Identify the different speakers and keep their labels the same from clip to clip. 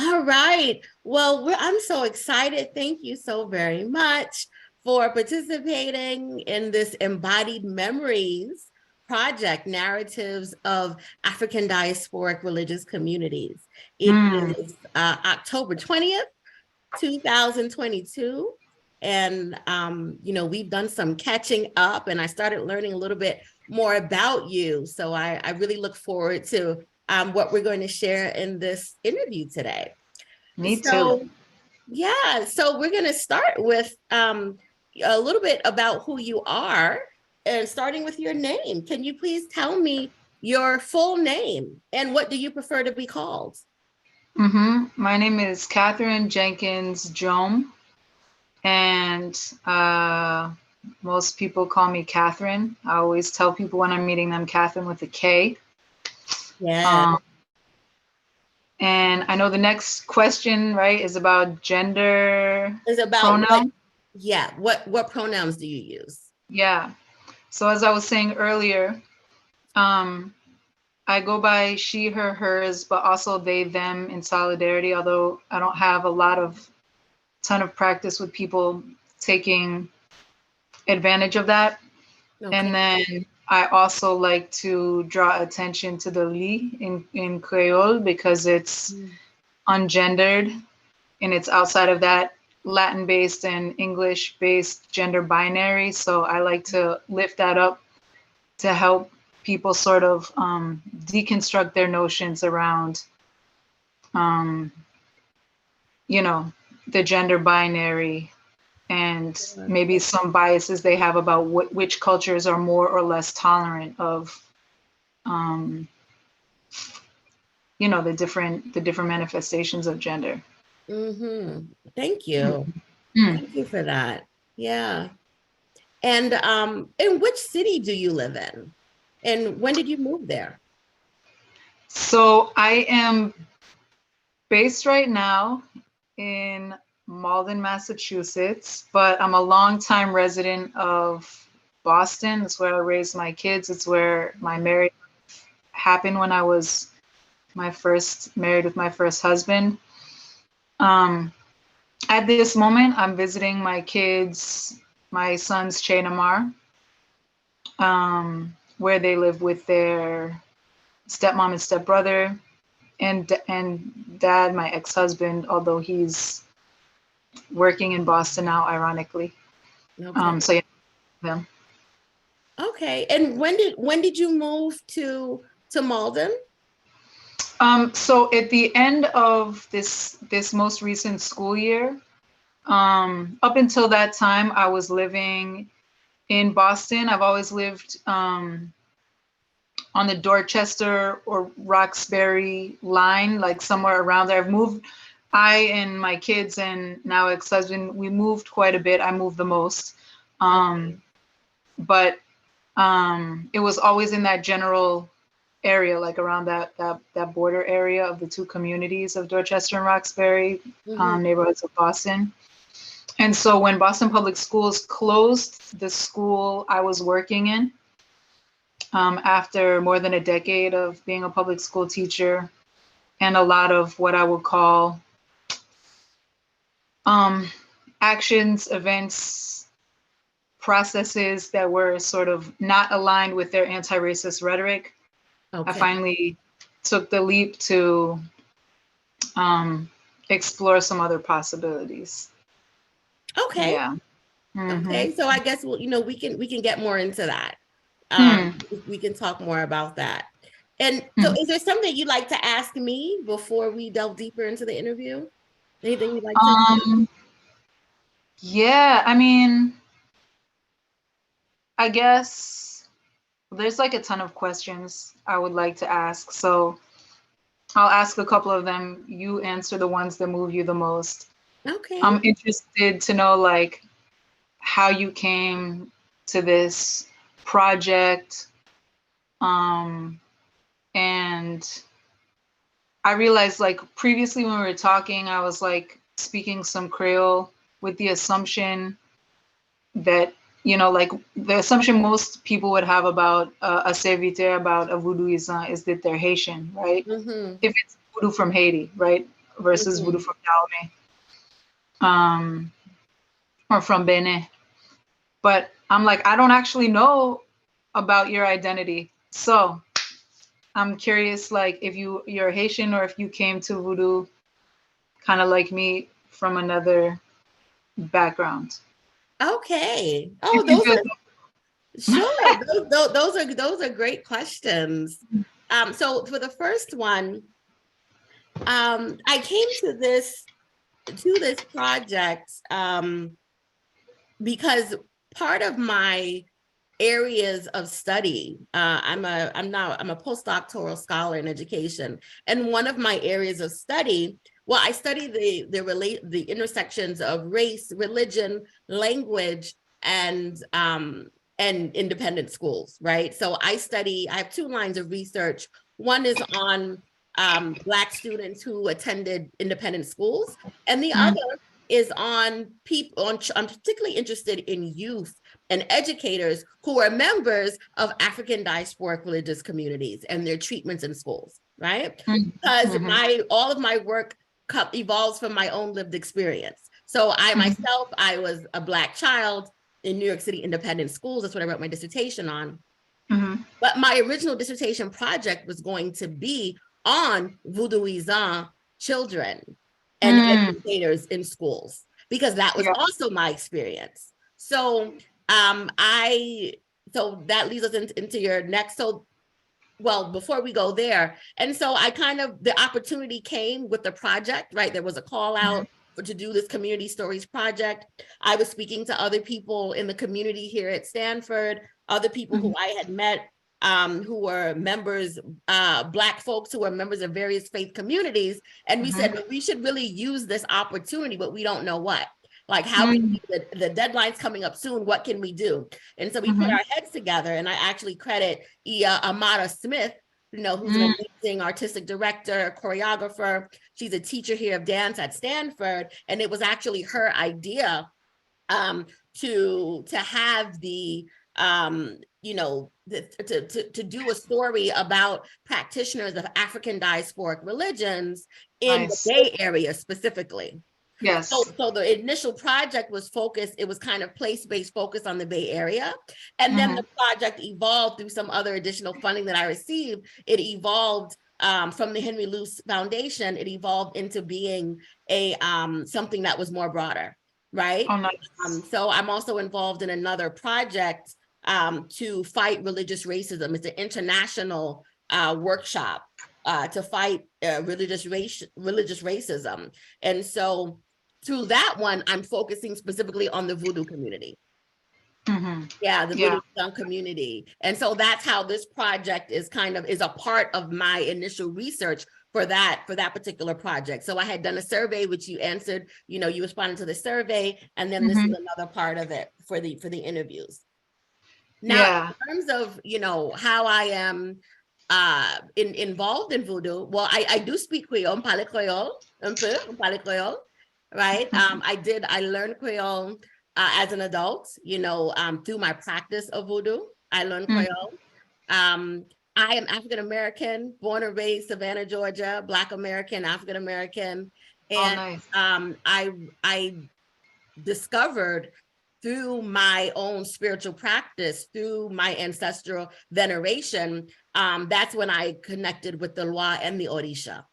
Speaker 1: All right. Well, I'm so excited. Thank you so very much for participating in this Embodied Memories project, Narratives of African Diasporic Religious Communities. It is October 20th, 2022. And, we've done some catching up and I started learning a little bit more about you. So I really look forward to what we're going to share in this interview today.
Speaker 2: Me too.
Speaker 1: Yeah, so we're going to start with a little bit about who you are and starting with your name. Can you please tell me your full name and what do you prefer to be called?
Speaker 2: My name is Katherine Jenkins Jome, and most people call me Katherine. I always tell people when I'm meeting them, Katherine with a K.
Speaker 1: Yeah.
Speaker 2: And I know the next question, right, is about gender.
Speaker 1: It's about
Speaker 2: pronoun.
Speaker 1: What pronouns do you use?
Speaker 2: Yeah. So as I was saying earlier, I go by she, her, hers, but also they, them in solidarity, although I don't have a ton of practice with people taking advantage of that. Okay. And then I also like to draw attention to the li in Creole because it's ungendered and it's outside of that Latin-based and English-based gender binary. So I like to lift that up to help people sort of deconstruct their notions around, the gender binary and maybe some biases they have about which cultures are more or less tolerant of, the different manifestations of gender.
Speaker 1: Thank you. Thank you for that. Yeah. And in which city do you live in? And when did you move there?
Speaker 2: So I am based right now in Malden, Massachusetts, but I'm a longtime resident of Boston. It's where I raised my kids. It's where my marriage happened when I was married with my first husband. At this moment, I'm visiting my kids, my sons, Che and Amar, where they live with their stepmom and stepbrother, and dad, my ex-husband, although he's working in Boston now, ironically. Okay. So yeah, them.
Speaker 1: Okay. And when did you move to Malden?
Speaker 2: So at the end of this most recent school year, up until that time, I was living in Boston. I've always lived on the Dorchester or Roxbury line, like somewhere around there. I've moved. I and my kids and now ex-husband, we moved quite a bit. I moved the most. But it was always in that general area, like around that border area of the two communities of Dorchester and Roxbury, neighborhoods of Boston. And so when Boston Public Schools closed the school I was working in, after more than a decade of being a public school teacher and a lot of what I would call actions, events, processes that were sort of not aligned with their anti-racist rhetoric, I finally took the leap to explore some other possibilities.
Speaker 1: Okay.
Speaker 2: Yeah.
Speaker 1: Okay. So I guess we can get more into that. We can talk more about that. And so is there something you'd like to ask me before we delve deeper into the interview? Anything you'd like to
Speaker 2: Yeah, I mean, I guess there's like a ton of questions I would like to ask. So I'll ask a couple of them. You answer the ones that move you the most.
Speaker 1: Okay.
Speaker 2: I'm interested to know like how you came to this project. And I realized like previously when we were talking, I was like speaking some Creole with the assumption that, like the assumption most people would have about a serviteur, about a Vodouyizan, is that they're Haitian, right? If it's Voodoo from Haiti, right? versus voodoo from Dahomey, or from Benin. But I'm like, I don't actually know about your identity. So I'm curious, like, if you're Haitian or if you came to voodoo kind of like me from another background.
Speaker 1: Okay. Oh, those are sure. Those are great questions. So for the first one, I came to this project because part of my areas of study, I'm a postdoctoral scholar in education, and one of my areas of study, well, I study the intersections of race, religion, language, and independent schools, right? So I have two lines of research. One is on Black students who attended independent schools, and the other is on people. I'm particularly interested in youth and educators who are members of African diasporic religious communities and their treatments in schools, right? Because all of my work evolves from my own lived experience. So I myself, I was a Black child in New York City independent schools. That's what I wrote my dissertation on. But my original dissertation project was going to be on Vodouyizan children and educators in schools, because that was also my experience. So so that leads us into your next. So, well, before we go there, and so the opportunity came with the project, right? There was a call out to do this community stories project. I was speaking to other people in the community here at Stanford, other people who I had met, who were members, Black folks who were members of various faith communities. And we said, we should really use this opportunity, but we don't know what. Like, how can we, the deadline's coming up soon, what can we do? And so we put our heads together, and I actually credit Amara Smith, who's an amazing artistic director, choreographer. She's a teacher here of dance at Stanford. And it was actually her idea to have the, to do a story about practitioners of African diasporic religions in the Bay Area specifically.
Speaker 2: Yes.
Speaker 1: So the initial project was focused, it was kind of place-based focus on the Bay Area. And then the project evolved through some other additional funding that I received. It evolved from the Henry Luce Foundation. It evolved into being a something that was more broader, right?
Speaker 2: Oh, nice.
Speaker 1: So I'm also involved in another project to fight religious racism. It's an international workshop to fight religious racism. And so through that one, I'm focusing specifically on the voodoo community. Yeah, the Vodouyizan community. And so that's how this project is a part of my initial research for that particular project. So I had done a survey, which you answered, you responded to the survey, and then this is another part of it for the interviews. Now, in terms of, how I am involved in voodoo, well, I do speak Creole, parle Creole, un peu, parle Creole, right? I learned Creole as an adult, through my practice of voodoo. I learned Creole. I am African-American, born and raised Savannah, Georgia, Black American, African-American. And I discovered through my own spiritual practice, through my ancestral veneration, that's when I connected with the Loa and the Orisha.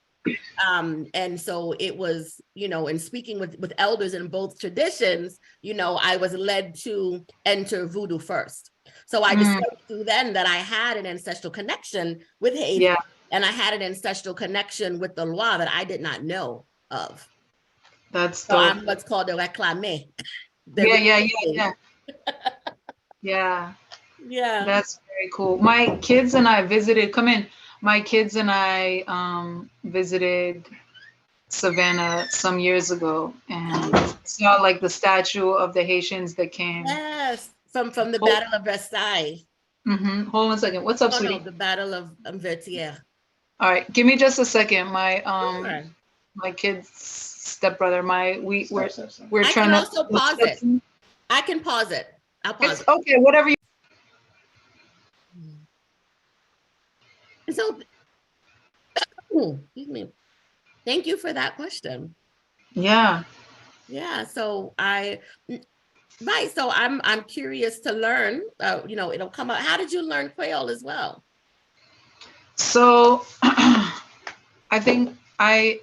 Speaker 1: And so it was, in speaking with elders in both traditions, I was led to enter voodoo first. So I discovered through then that I had an ancestral connection with Haiti, and I had an ancestral connection with the Loa that I did not know of.
Speaker 2: That's
Speaker 1: so
Speaker 2: dope.
Speaker 1: I'm what's called a réclamé.
Speaker 2: Yeah.
Speaker 1: Yeah.
Speaker 2: That's very cool. My kids and I visited, my kids and I visited Savannah some years ago and saw like the statue of the Haitians that came.
Speaker 1: Yes, from the Battle of Versailles.
Speaker 2: Hold on a second. What's up, sweetie?
Speaker 1: No, the Battle of Vertières.
Speaker 2: All right, give me just a second. My my kid's stepbrother. We're
Speaker 1: I
Speaker 2: trying
Speaker 1: can
Speaker 2: to
Speaker 1: also pause it. I can pause it. I'll pause it.
Speaker 2: Okay, whatever you.
Speaker 1: And so, excuse me. Thank you for that question.
Speaker 2: Yeah.
Speaker 1: Yeah, so right, so I'm curious to learn. It'll come up. How did you learn Creole as well?
Speaker 2: So I think I'll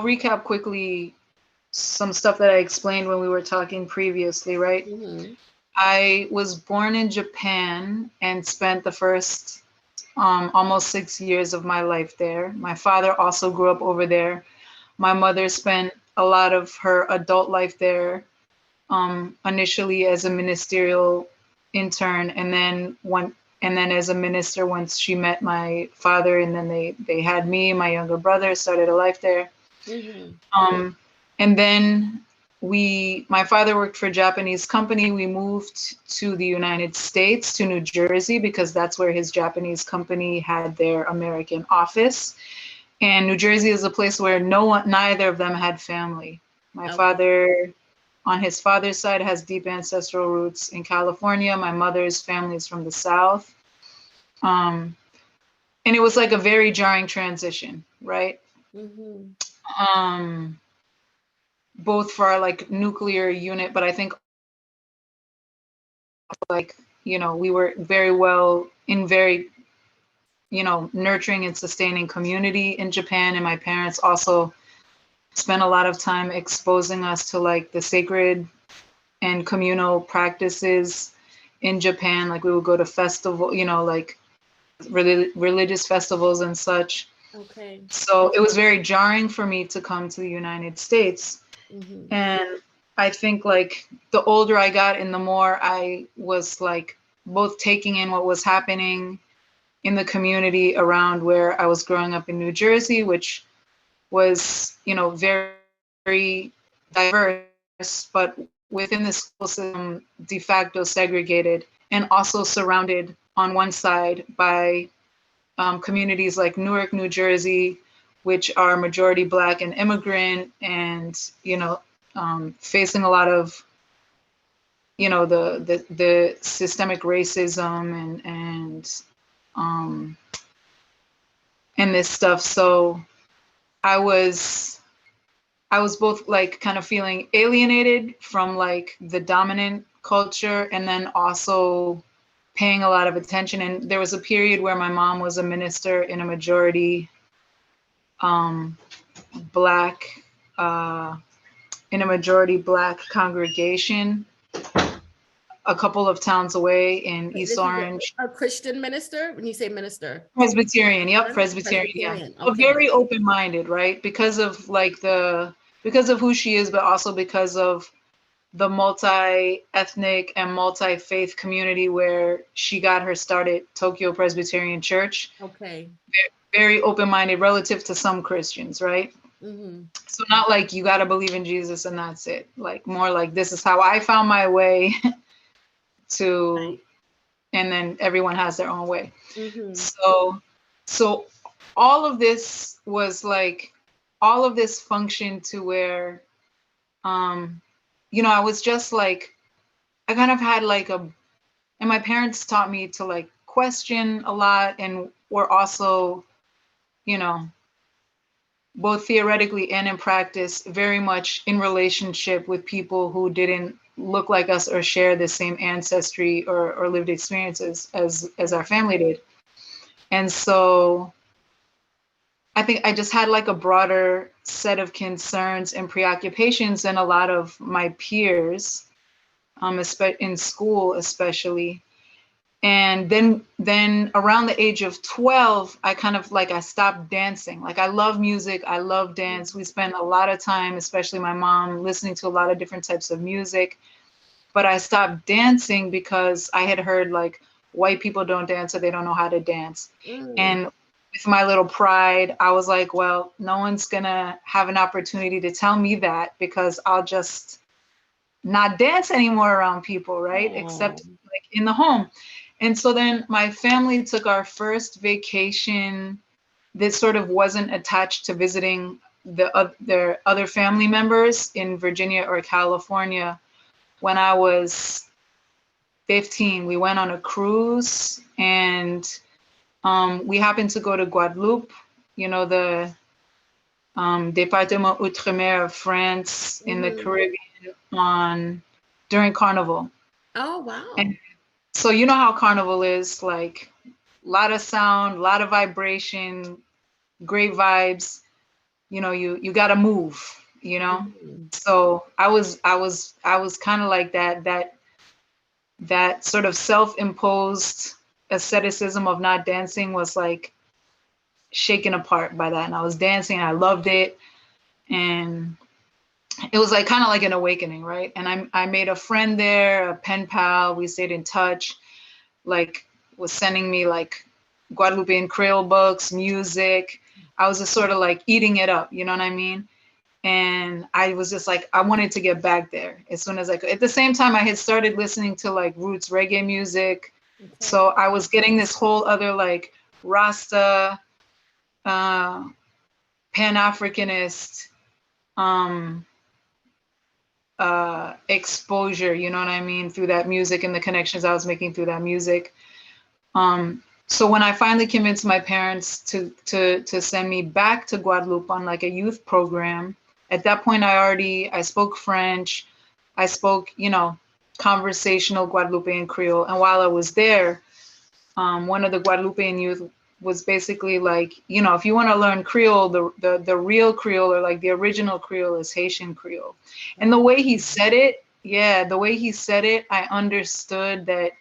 Speaker 2: recap quickly some stuff that I explained when we were talking previously, right?
Speaker 1: Mm-hmm.
Speaker 2: I was born in Japan and spent the first almost 6 years of my life there. My father also grew up over there. My mother spent a lot of her adult life there, initially as a ministerial intern, and then as a minister once she met my father, and then they had me, my younger brother, started a life there.
Speaker 1: Mm-hmm.
Speaker 2: And then my father worked for a Japanese company. We moved to the United States, to New Jersey, because that's where his Japanese company had their American office. And New Jersey is a place where neither of them had family. My
Speaker 1: Okay.
Speaker 2: father, on his father's side, has deep ancestral roots in California. My mother's family is from the South. And it was like a very jarring transition, right?
Speaker 1: Mm-hmm.
Speaker 2: Both for our like nuclear unit, but I think like, we were very well in very, nurturing and sustaining community in Japan. And my parents also spent a lot of time exposing us to like the sacred and communal practices in Japan. Like we would go to festival, like religious festivals and such.
Speaker 1: Okay.
Speaker 2: So it was very jarring for me to come to the United States.
Speaker 1: Mm-hmm.
Speaker 2: And I think like the older I got and the more I was like both taking in what was happening in the community around where I was growing up in New Jersey, which was, very, very diverse, but within the school system, de facto segregated, and also surrounded on one side by communities like Newark, New Jersey, which are majority Black and immigrant, and facing a lot of the systemic racism um, and this stuff. So I was both like kind of feeling alienated from like the dominant culture, and then also paying a lot of attention. And there was a period where my mom was a minister in a majority Black congregation a couple of towns away in East
Speaker 1: This is
Speaker 2: Orange.
Speaker 1: a Christian minister. When you say minister,
Speaker 2: Presbyterian, yep, Presbyterian, yeah.
Speaker 1: Presbyterian.
Speaker 2: But
Speaker 1: Okay.
Speaker 2: very open-minded, right? Because of who she is, but also because of the multi-ethnic and multi-faith community where she got her start at Tokyo Presbyterian Church.
Speaker 1: Okay.
Speaker 2: Very open-minded relative to some Christians, right?
Speaker 1: Mm-hmm.
Speaker 2: So not like you got to believe in Jesus and that's it. Like more like this is how I found my way to,
Speaker 1: Right.
Speaker 2: and then everyone has their own way.
Speaker 1: Mm-hmm.
Speaker 2: So all of this functioned to where, I was just like, I kind of had like and my parents taught me to like question a lot, and were also, you know, both theoretically and in practice, very much in relationship with people who didn't look like us or share the same ancestry or lived experiences as our family did. And so I think I just had like a broader set of concerns and preoccupations than a lot of my peers, in school especially. And then around the age of 12, I kind of like, I stopped dancing. Like I love music, I love dance. We spent a lot of time, especially my mom, listening to a lot of different types of music. But I stopped dancing because I had heard like white people don't dance or they don't know how to dance.
Speaker 1: Mm.
Speaker 2: And with my little pride, I was like, well, no one's gonna have an opportunity to tell me that, because I'll just not dance anymore around people, right?
Speaker 1: Oh.
Speaker 2: Except like in the home. And so then my family took our first vacation that sort of wasn't attached to visiting their other family members in Virginia or California. When I was 15, we went on a cruise, and we happened to go to Guadeloupe, the Département Outre-mer of France in the Caribbean during Carnival.
Speaker 1: Oh, wow.
Speaker 2: And so you know how Carnival is, like a lot of sound, a lot of vibration, great vibes. You know, you got to move, you know? So I was kind of like that sort of self-imposed asceticism of not dancing was like shaken apart by that. And I was dancing, I loved it. And it was like kind of like an awakening, right? And I made a friend there, a pen pal. We stayed in touch, like was sending me like Guadeloupean Creole books, music. I was just sort of like eating it up, you know what I mean? And I was just like, I wanted to get back there as soon as I could. At the same time, I had started listening to like roots reggae music. Okay. So I was getting this whole other like Rasta, Pan-Africanist exposure, you know what I mean, through that music and the connections I was making through that music. So when I finally convinced my parents to send me back to Guadeloupe on like a youth program, at that point I spoke French, I spoke, you know, conversational Guadeloupean Creole. And while I was there, one of the Guadeloupean youth was basically like, you know, if you want to learn Creole, the real Creole or like the original Creole is Haitian Creole. And the way he said it, I understood that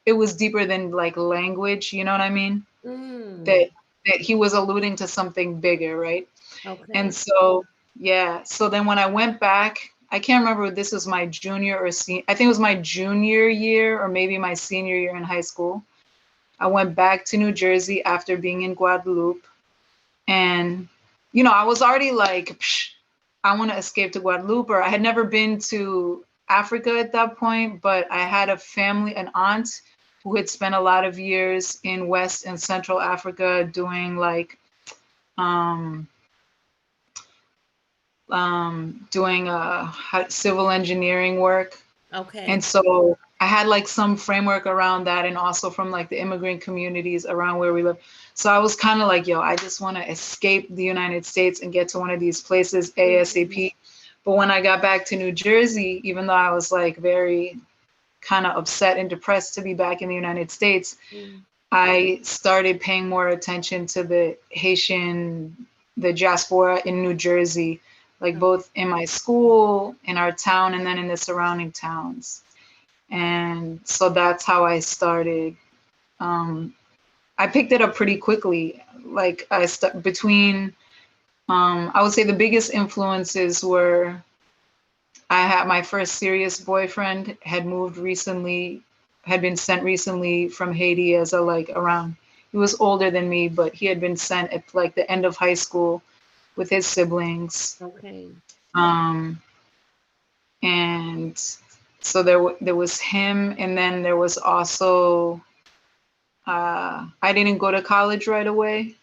Speaker 2: it was deeper than like language, you know what I mean? That he was alluding to something bigger, right? Okay. And so, yeah. So then when I went back, I can't remember if this was my junior or senior, I think it was my junior year or maybe my senior year in high school. I went back to New Jersey after being in Guadeloupe. And, you know, I was already like, I want to escape to Guadeloupe. Or I had never been to Africa at that point, but I had a family, an aunt who had spent a lot of years in West and Central Africa doing like, doing civil engineering work. Okay. And so I had like some framework around that, and also from like the immigrant communities around where we live. So I was kind of like, yo, I just want to escape the United States and get to one of these places ASAP. But when I got back to New Jersey, even though I was like very kind of upset and depressed to be back in the United States, I started paying more attention to the diaspora in New Jersey, like both in my school, in our town, and then in the surrounding towns. And so that's how I started. I picked it up pretty quickly. Like I would say the biggest influences were, I had my first serious boyfriend had been sent recently from Haiti as he was older than me, but he had been sent at like the end of high school with his siblings. Okay. And so there was him, and then there was also, I didn't go to college right away.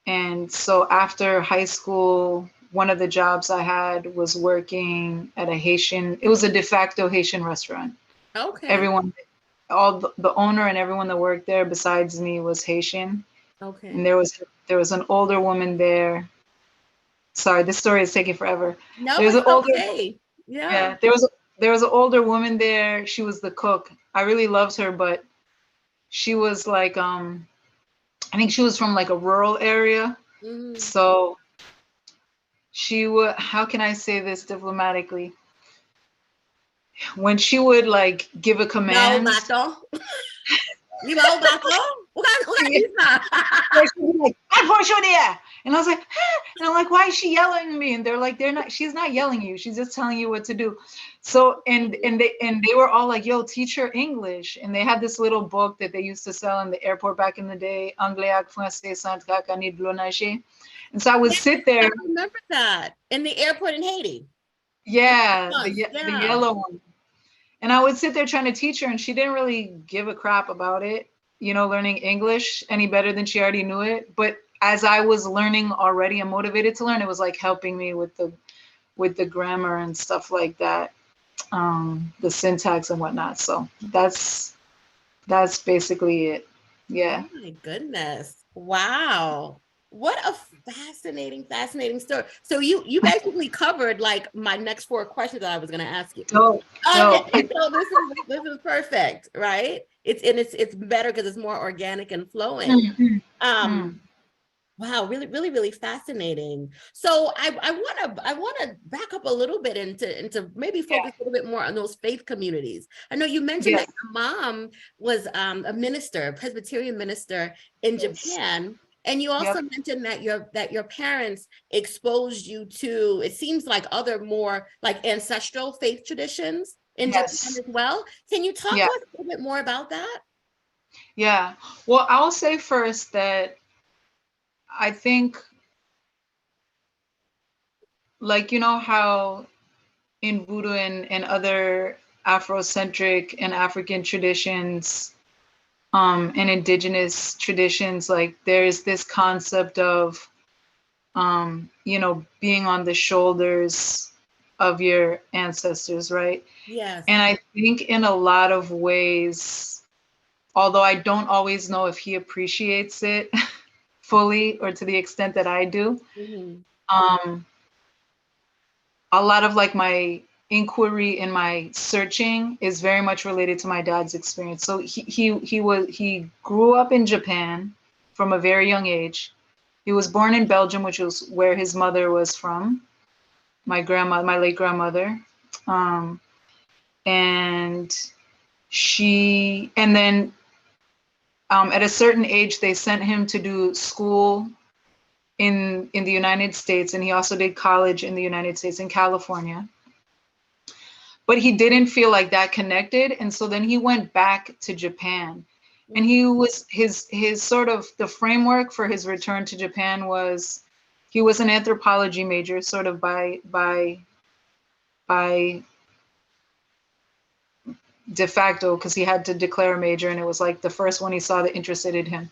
Speaker 2: And so after high school, one of the jobs I had was working at it was a de facto Haitian restaurant. Okay. Everyone, the owner and everyone that worked there besides me was Haitian. Okay. And there was an older woman there. Sorry, this story is taking forever. No, there's an older, okay. Yeah. There was an older woman there. She was the cook. I really loved her, but she was like, I think she was from like a rural area. Mm-hmm. So she would, how can I say this diplomatically? When she would like give a command. No, you know, like, and I was like, ah! And I'm like, why is she yelling at me? And they're like, she's not yelling at you. She's just telling you what to do. So, and they were all like, yo, teach her English. And they had this little book that they used to sell in the airport back in the day, Anglais ak Français sans caca de l'eau nager. And so I would sit there.
Speaker 1: I remember that in the airport in Haiti.
Speaker 2: Yeah, the yellow one. And I would sit there trying to teach her, and she didn't really give a crap about it, you know, learning English any better than she already knew it. But as I was learning already and motivated to learn, it was like helping me with the grammar and stuff like that, the syntax and whatnot. So that's basically it. Yeah.
Speaker 1: Oh my goodness. Wow. What a fascinating story. So you basically covered like my next 4 questions that I was going to ask you.
Speaker 2: No, no.
Speaker 1: Okay, so this is perfect, right? It's better because it's more organic and flowing. Wow, really fascinating. So I wanna back up a little bit into maybe focus a little bit more on those faith communities. I know you mentioned that your mom was a minister, a Presbyterian minister in Japan. And you also mentioned that your parents exposed you to, it seems like, other more like ancestral faith traditions in Japan as well. Can you talk to us a little bit more about that?
Speaker 2: Yeah. Well, I'll say first that I think, like, you know how in Voodoo and other Afrocentric and African traditions, and indigenous traditions, like there's this concept of, you know, being on the shoulders of your ancestors, right?
Speaker 1: Yes.
Speaker 2: And I think in a lot of ways, although I don't always know if he appreciates it fully or to the extent that I do, a lot of like my inquiry and my searching is very much related to my dad's experience. So he grew up in Japan from a very young age. He was born in Belgium, which was where his mother was from, my grandma, my late grandmother. And then at a certain age, they sent him to do school in the United States, and he also did college in the United States in California. But he didn't feel like that connected, and so then he went back to Japan. And he was his sort of the framework for his return to Japan was he was an anthropology major, sort of by de facto, because he had to declare a major, and it was like the first one he saw that interested him.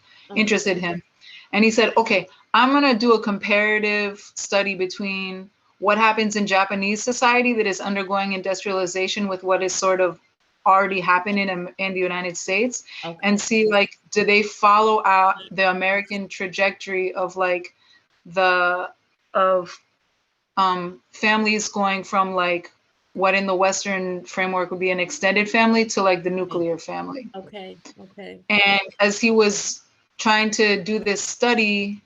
Speaker 2: And he said, okay, I'm going to do a comparative study between what happens in Japanese society that is undergoing industrialization with what is sort of already happening in the United States, and see, like, do they follow out the American trajectory of like families going from like what in the Western framework would be an extended family to like the nuclear family.
Speaker 1: Okay.
Speaker 2: And as he was trying to do this study,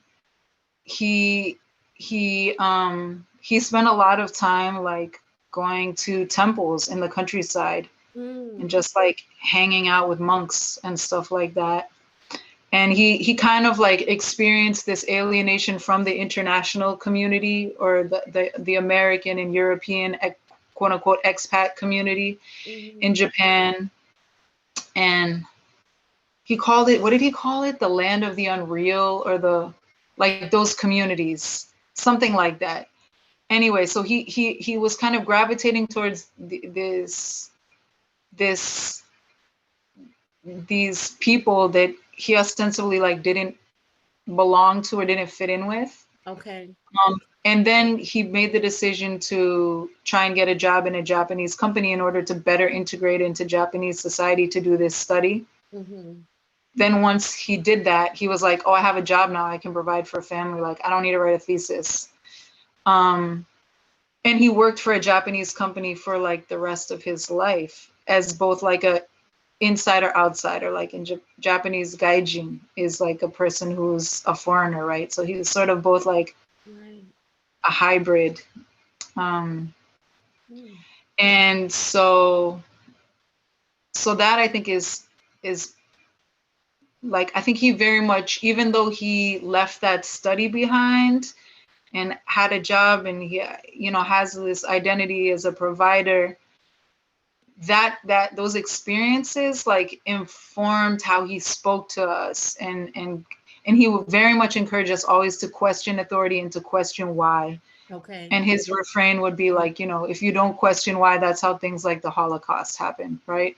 Speaker 2: he spent a lot of time like going to temples in the countryside and just like hanging out with monks and stuff like that. And he kind of like experienced this alienation from the international community, or the American and European quote unquote expat community in Japan. And he called it, what did he call it? The land of the unreal, or the, like those communities, something like that. Anyway, so he was kind of gravitating towards these people that he ostensibly like didn't belong to or didn't fit in with. And then he made the decision to try and get a job in a Japanese company in order to better integrate into Japanese society to do this study. Then once he did that, he was like, oh, I have a job now. I can provide for a family. Like, I don't need to write a thesis. And he worked for a Japanese company for like the rest of his life as both like a insider outsider. Like in Japanese, gaijin is like a person who's a foreigner, right? So he was sort of both like a hybrid. And so that I think is like, I think he very much, even though he left that study behind and had a job and he, you know, has this identity as a provider, that those experiences like informed how he spoke to us, and he would very much encourage us always to question authority and to question why. And his refrain would be like, you know, if you don't question why, that's how things like the Holocaust happen, right?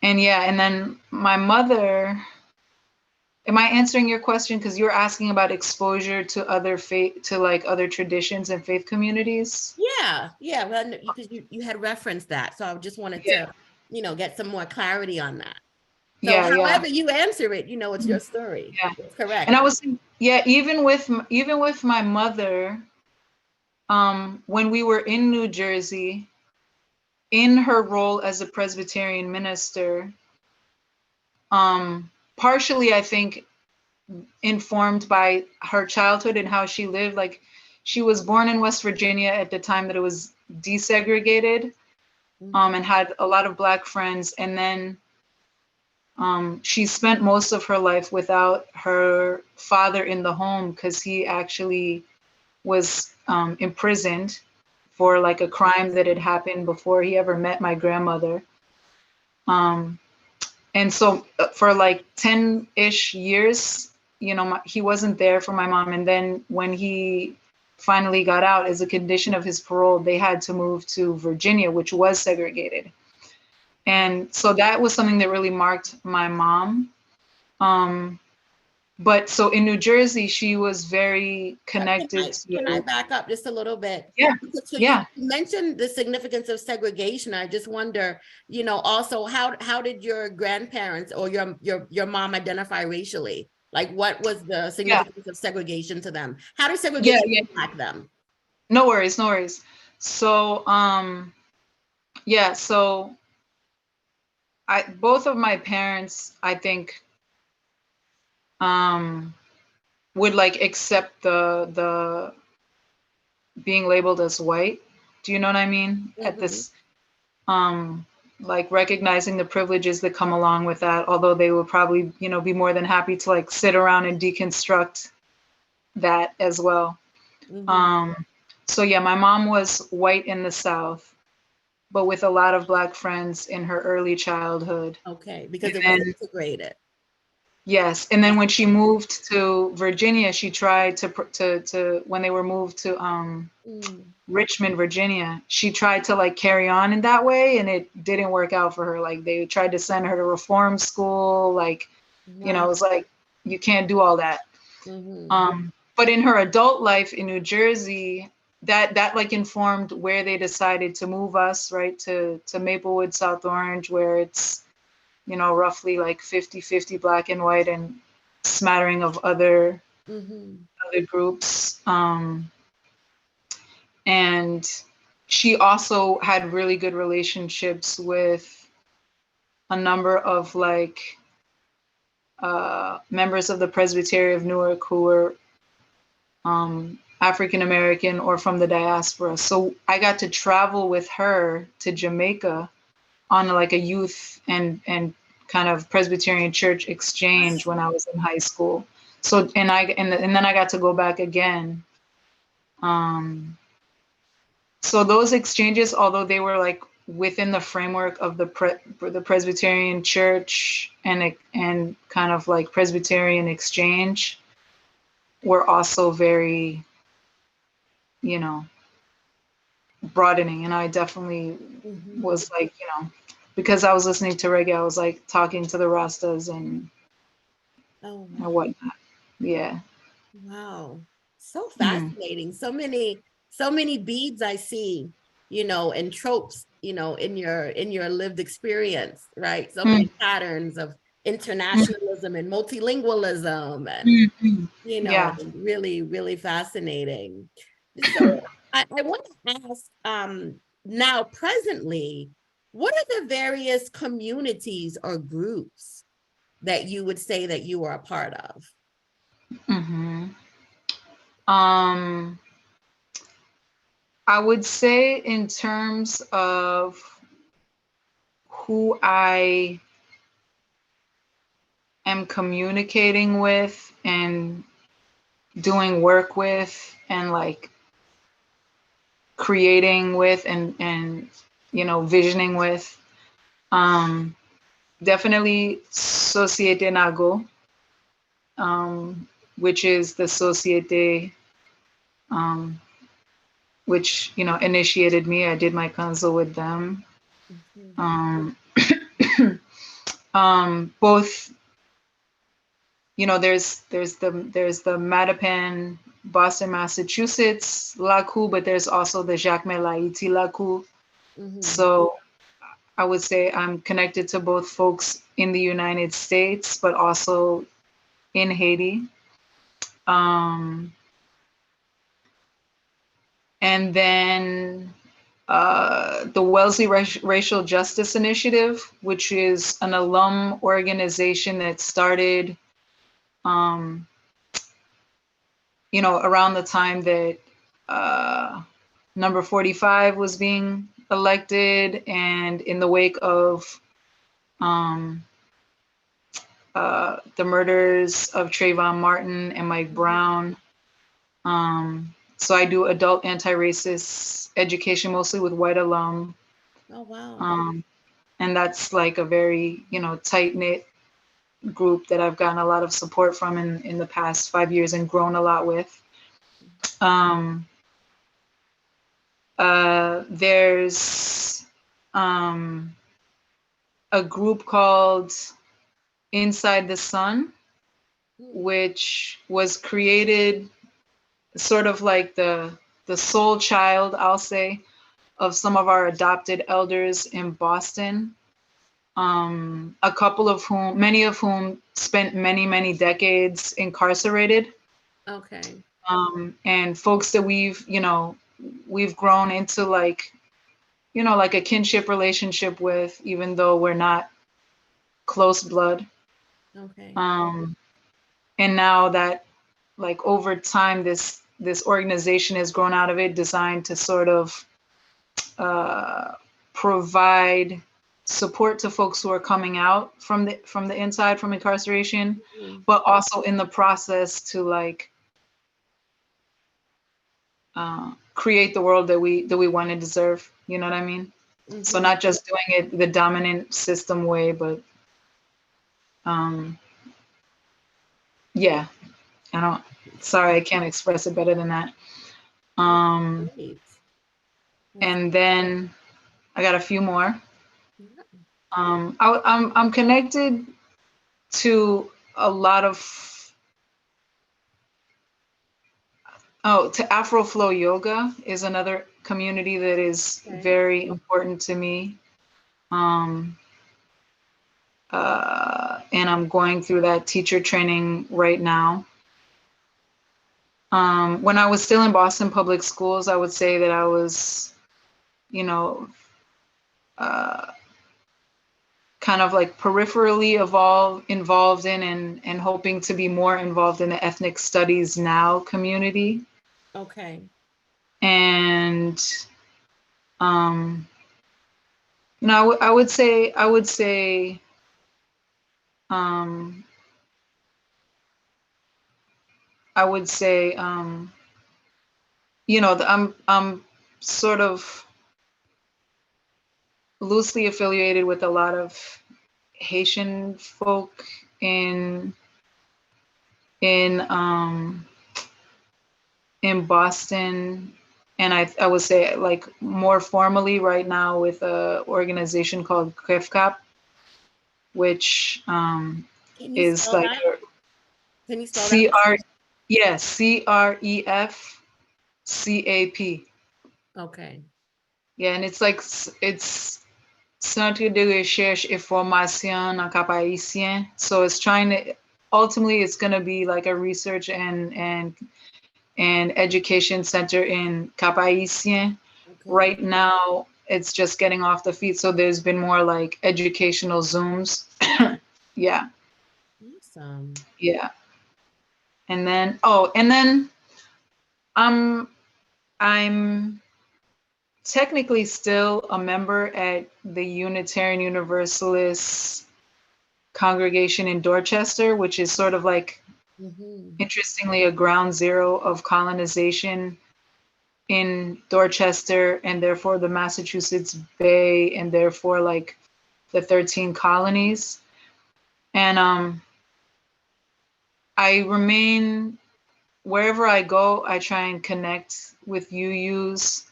Speaker 2: And yeah, and then my mother, am I answering your question? Because you're asking about exposure to other faith, to like other traditions and faith communities.
Speaker 1: Yeah. Well, because you had referenced that, so I just wanted to get some more clarity on that. So
Speaker 2: Yeah, yeah.
Speaker 1: however you answer it, it's your story.
Speaker 2: Yeah.
Speaker 1: It's correct.
Speaker 2: And I was, yeah, even with my mother, when we were in New Jersey, in her role as a Presbyterian minister, partially, I think, informed by her childhood and how she lived. Like, she was born in West Virginia at the time that it was desegregated, and had a lot of Black friends. And then she spent most of her life without her father in the home because he actually was imprisoned for like a crime that had happened before he ever met my grandmother. And so for like 10-ish years, he wasn't there for my mom. And then when he finally got out, as a condition of his parole, they had to move to Virginia, which was segregated. And so that was something that really marked my mom. But so in New Jersey, she was very connected
Speaker 1: Can I back up just a little bit?
Speaker 2: Yeah.
Speaker 1: So
Speaker 2: Yeah.
Speaker 1: You mentioned the significance of segregation. I just wonder, also how did your grandparents or your mom identify racially? Like, what was the significance of segregation to them? How did segregation impact them?
Speaker 2: No worries, no worries. So so both of my parents, I think, would like accept the being labeled as white. Do you know what I mean? At this, like, recognizing the privileges that come along with that, although they would probably, be more than happy to like sit around and deconstruct that as well. So yeah, my mom was white in the South, but with a lot of Black friends in her early childhood.
Speaker 1: Okay, because it was integrated.
Speaker 2: Yes, and then when she moved to Virginia, she tried to when they were moved to Richmond, Virginia, she tried to like carry on in that way, and it didn't work out for her. Like, they tried to send her to reform school, like, it was like, you can't do all that. But in her adult life in New Jersey, that like informed where they decided to move us, right, to Maplewood, South Orange, where it's, roughly like 50-50 Black and white and smattering of other groups. And she also had really good relationships with a number of like members of the Presbytery of Newark who were African American or from the diaspora. So I got to travel with her to Jamaica on like a youth and kind of Presbyterian church exchange when I was in high school. So and then I got to go back again. So those exchanges, although they were like within the framework of the Presbyterian church and kind of like Presbyterian exchange, were also very, broadening. And I definitely was like, because I was listening to reggae, I was like talking to the Rastas and whatnot. Yeah.
Speaker 1: Wow. So fascinating. So many beads I see, and tropes, in your lived experience, right? So many patterns of internationalism and multilingualism and, really, really fascinating. So I want to ask, now presently, what are the various communities or groups that you would say that you are a part of?
Speaker 2: I would say in terms of who I am communicating with and doing work with and like creating with and visioning with, definitely Société Nago, which is the Société which initiated me. I did my council with them. Both, there's the Mattapan, Boston, Massachusetts Laku, but there's also the Jacques Melaiti Laku. So I would say I'm connected to both folks in the United States, but also in Haiti. And then the Wellesley Racial Justice Initiative, which is an alum organization that started, around the time that number 45 was being elected, and in the wake of the murders of Trayvon Martin and Mike Brown. So I do adult anti-racist education, mostly with white alum.
Speaker 1: Oh, wow.
Speaker 2: And that's like a very, tight-knit group that I've gotten a lot of support from in the past 5 years and grown a lot with. There's a group called Inside the Sun, which was created sort of like the soul child, I'll say, of some of our adopted elders in Boston. A couple of whom, many of whom spent many decades incarcerated.
Speaker 1: Okay.
Speaker 2: And folks that we've grown into like a kinship relationship with, even though we're not close blood.
Speaker 1: Okay.
Speaker 2: And now that, like, over time, this organization has grown out of it, designed to sort of provide support to folks who are coming out from the inside, from incarceration, but also in the process to like create the world that we want to deserve. You know what I mean? So not just doing it the dominant system way, but yeah. Sorry, I can't express it better than that. And then I got a few more. I'm connected to a lot of to Afroflow Yoga is another community that is very important to me. And I'm going through that teacher training right now. When I was still in Boston Public Schools, I would say that I was, kind of like peripherally involved in and hoping to be more involved in the ethnic studies now community.
Speaker 1: Okay.
Speaker 2: And I would say I'm sort of loosely affiliated with a lot of Haitian folk in Boston, and I would say like more formally right now with a organization called CREFCAP, which is like
Speaker 1: Can you spell
Speaker 2: CREFCAP.
Speaker 1: Okay.
Speaker 2: Yeah, and it's like it's Centre de Recherche et Formation en Cap Haïtien. So it's trying to ultimately it's going to be like a research and education center in Cap Haïtien. Okay. Right now, it's just getting off the feet. So there's been more like educational Zooms. Yeah.
Speaker 1: Awesome.
Speaker 2: Yeah. And then, I'm technically still a member at the Unitarian Universalist congregation in Dorchester, which is sort of like, interestingly, a ground zero of colonization in Dorchester, and therefore the Massachusetts Bay, and therefore like the 13 colonies. And I remain, wherever I go, I try and connect with UUs,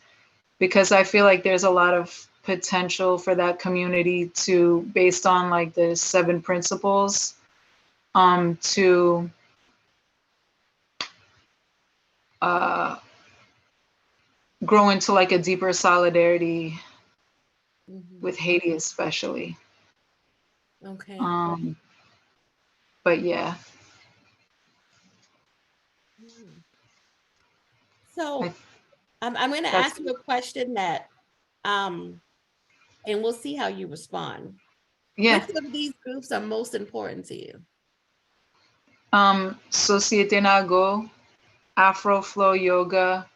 Speaker 2: because I feel like there's a lot of potential for that community to, based on like the 7 principles, to grow into like a deeper solidarity with Haiti especially.
Speaker 1: Okay.
Speaker 2: But yeah.
Speaker 1: So I'm going to
Speaker 2: That's
Speaker 1: ask you a question that, and we'll see how you respond.
Speaker 2: yeah.
Speaker 1: Which of these groups are most important to you?
Speaker 2: Societe Nago, Afro Flow Yoga,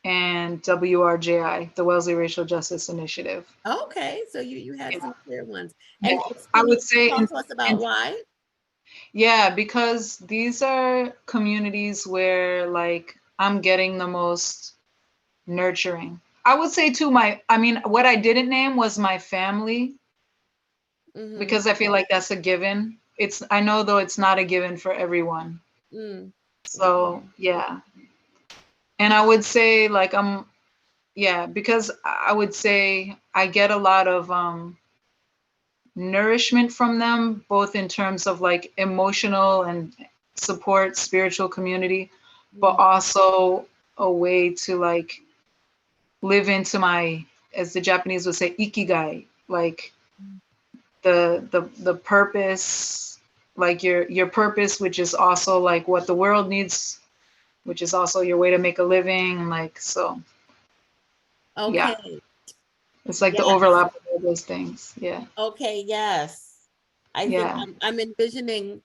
Speaker 2: and WRJI, the Wellesley Racial Justice Initiative.
Speaker 1: Okay, so you had some clear ones.
Speaker 2: Yeah,
Speaker 1: And
Speaker 2: I
Speaker 1: can you
Speaker 2: would say,
Speaker 1: talk to us about why?
Speaker 2: yeah, because these are communities where like I'm getting the most nurturing. I would say too, what I didn't name was my family, because I feel like that's a given. I know though it's not a given for everyone. So yeah. And I would say like because I would say I get a lot of nourishment from them, both in terms of like emotional and support, spiritual community, but also a way to like live into my, as the Japanese would say, ikigai, like the purpose, like your purpose, which is also like what the world needs, which is also your way to make a living, like so. Yeah,
Speaker 1: Okay.
Speaker 2: it's like the
Speaker 1: Yes.
Speaker 2: overlap of all those things. Yeah.
Speaker 1: Okay. Yes. I think
Speaker 2: Yeah.
Speaker 1: I'm envisioning.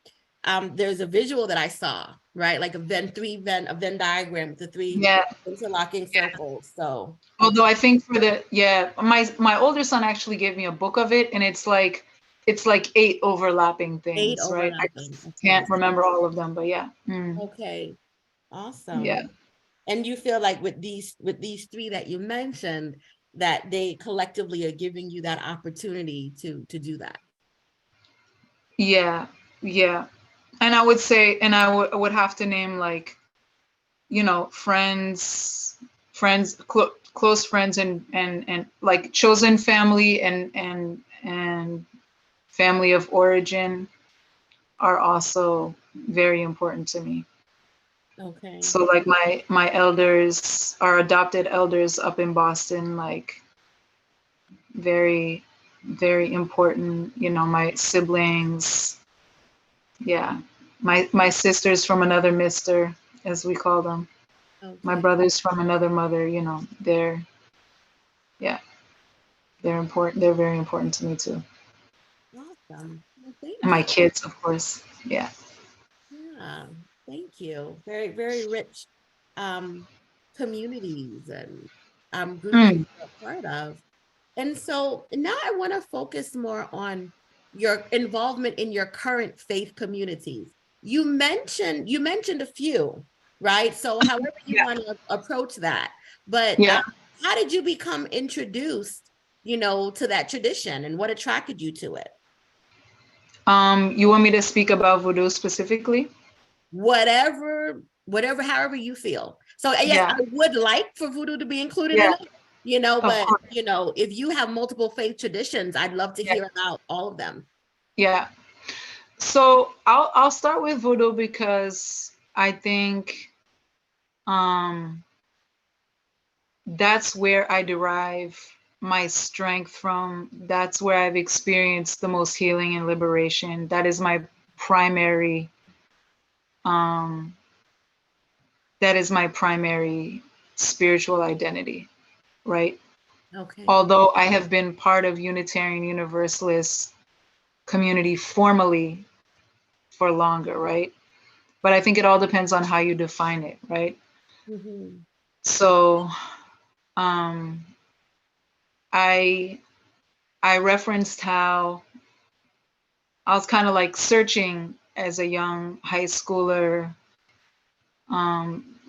Speaker 1: There's a visual that I saw, right? Like a Venn diagram with the three
Speaker 2: Yeah.
Speaker 1: interlocking circles. So
Speaker 2: Although I think my older son actually gave me a book of it, and it's like 8 overlapping
Speaker 1: 8
Speaker 2: things, right? I
Speaker 1: overlapping.
Speaker 2: just
Speaker 1: Okay.
Speaker 2: can't remember all of them, but yeah.
Speaker 1: Okay.
Speaker 2: Yeah.
Speaker 1: Awesome. And you feel like with these three that you mentioned, that they collectively are giving you that opportunity to do that.
Speaker 2: Yeah. Yeah. And I would say, and I would have to name like, close friends, and like chosen family, and family of origin are also very important to me.
Speaker 1: Okay.
Speaker 2: So like my elders, our adopted elders up in Boston, like very, very important, my siblings. Yeah. My sisters from another mister, as we call them. My
Speaker 1: Okay.
Speaker 2: brothers from another mother, yeah, they're important. They're very important to me too.
Speaker 1: Awesome. Well, thank
Speaker 2: And my
Speaker 1: you.
Speaker 2: kids, of course. Yeah.
Speaker 1: Yeah. Thank you. Very, very rich um communities and groups that
Speaker 2: Mm,
Speaker 1: you're a part of. And so now I want to focus more on your involvement in your current faith communities. You mentioned a few, right? So however you
Speaker 2: yeah.
Speaker 1: want to approach that, but
Speaker 2: Yeah.
Speaker 1: how did you become introduced, to that tradition, and what attracted you to it?
Speaker 2: You want me to speak about voodoo specifically?
Speaker 1: Whatever, however you feel. So yes,
Speaker 2: Yeah.
Speaker 1: I would like for voodoo to be included in
Speaker 2: Yeah.
Speaker 1: it,
Speaker 2: Of
Speaker 1: but
Speaker 2: course.
Speaker 1: if you have multiple faith traditions, I'd love to
Speaker 2: Yeah.
Speaker 1: hear about all of them.
Speaker 2: Yeah. So I'll start with voodoo because I think um that's where I derive my strength from. That's where I've experienced the most healing and liberation. Primary um that is my primary spiritual identity, right?
Speaker 1: Okay.
Speaker 2: Although I have been part of Unitarian Universalist community formally for longer, right? But I think it all depends on how you define it, right?
Speaker 1: Mm-hmm.
Speaker 2: So um, I I referenced how I was kind of like searching as a young high schooler,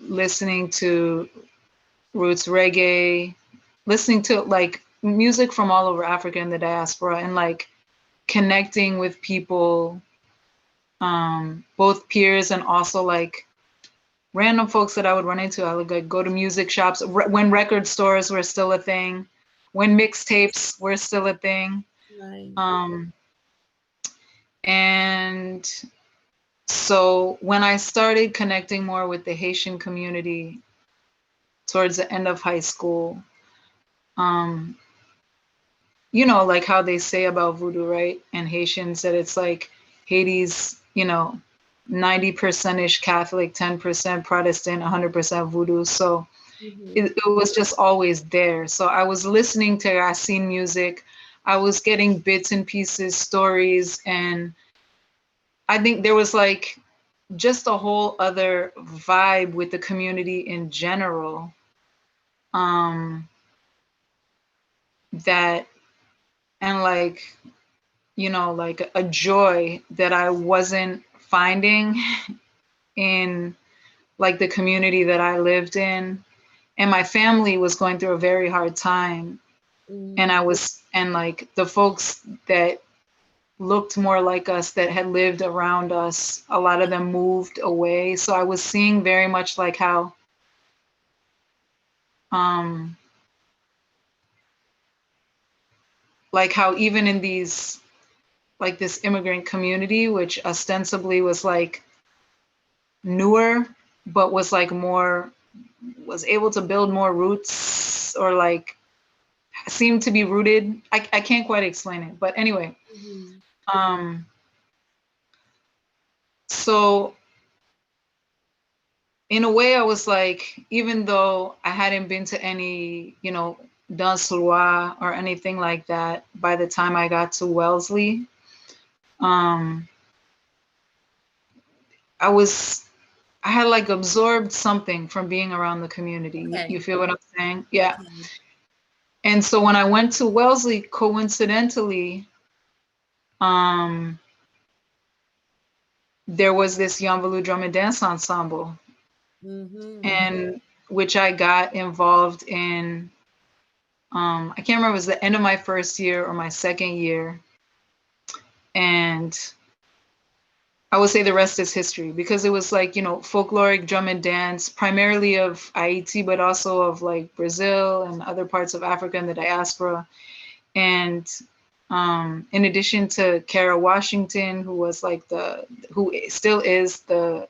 Speaker 2: listening to roots reggae, listening to like music from all over Africa and the diaspora, and like connecting with people, both peers and also like random folks that I would run into. I would like go to music shops when record stores were still a thing, when mixtapes were still a thing.
Speaker 1: Right.
Speaker 2: Um, and so when I started connecting more with the Haitian community towards the end of high school, um, you know, like how they say about voodoo, right? And Haitians, that it's like Haiti's, you know, 90%ish Catholic, 10% Protestant, 100% voodoo. So it was just always there. So I was listening to Racine music. I was getting bits and pieces, stories, and I think there was like just a whole other vibe with the community in general. Um, that and like, you know, like a joy that I wasn't finding in like the community that I lived in. And my family was going through a very hard time. And and like the folks that looked more like us that had lived around us, a lot of them moved away. So I was seeing very much um, like how even in these, like this immigrant community, which ostensibly was like newer, but was like more, was able to build more roots, or like seemed to be rooted. I can't quite explain it, but anyway. Um, so in a way I was like, even though I hadn't been to any, you know, Dans Roi or anything like that, by the time I got to Wellesley, um, I had like absorbed something from being around the community. You feel what I'm saying? Yeah. And so when I went to Wellesley, coincidentally, um, there was this Yanvalu drum and dance ensemble, and which I got involved in. I can't remember, it was the end of my first year or my second year. And I would say the rest is history, because it was like, you know, folkloric drum and dance, primarily of Haiti, but also of like Brazil and other parts of Africa and the diaspora. And in addition to Kara Washington, who was like who still is the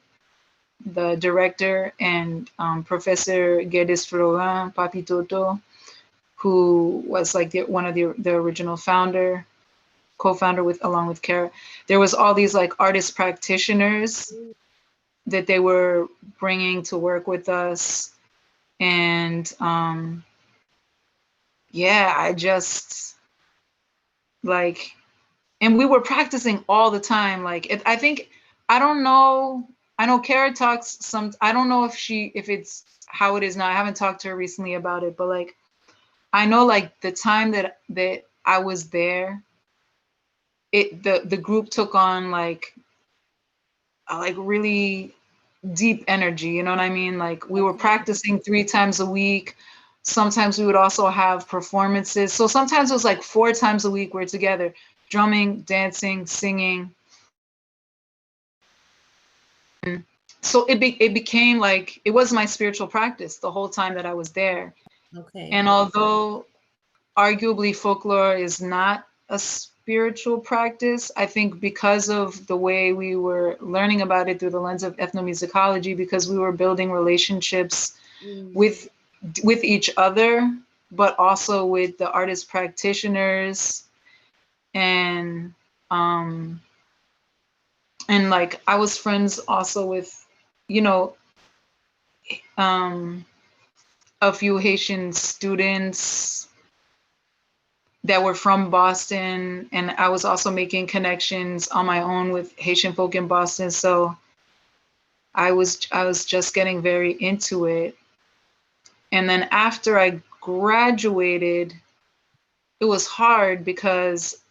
Speaker 2: director, and Professor Geddes Florent Papitoto, who was like one of the original co-founder along with Kara. There was all these like artist practitioners that they were bringing to work with us. And yeah, I just like, and we were practicing all the time. Like, I think, I don't know, I know Kara talks I don't know if it's how it is now. I haven't talked to her recently about it, but like, I know like the time that I was there, the group took on like a like really deep energy, you know what I mean? Like we were practicing 3 times a week. Sometimes we would also have performances. So sometimes it was like 4 times a week we're together, drumming, dancing, singing. So it became like, it was my spiritual practice the whole time that I was there. And although arguably folklore is not a spiritual practice, I think because of the way we were learning about it through the lens of ethnomusicology, because we were building relationships with each other, but also with the artist practitioners, and like I was friends also with, you know, a few Haitian students that were from Boston, and I was also making connections on my own with Haitian folk in Boston. So I was just getting very into it. And then after I graduated, it was hard because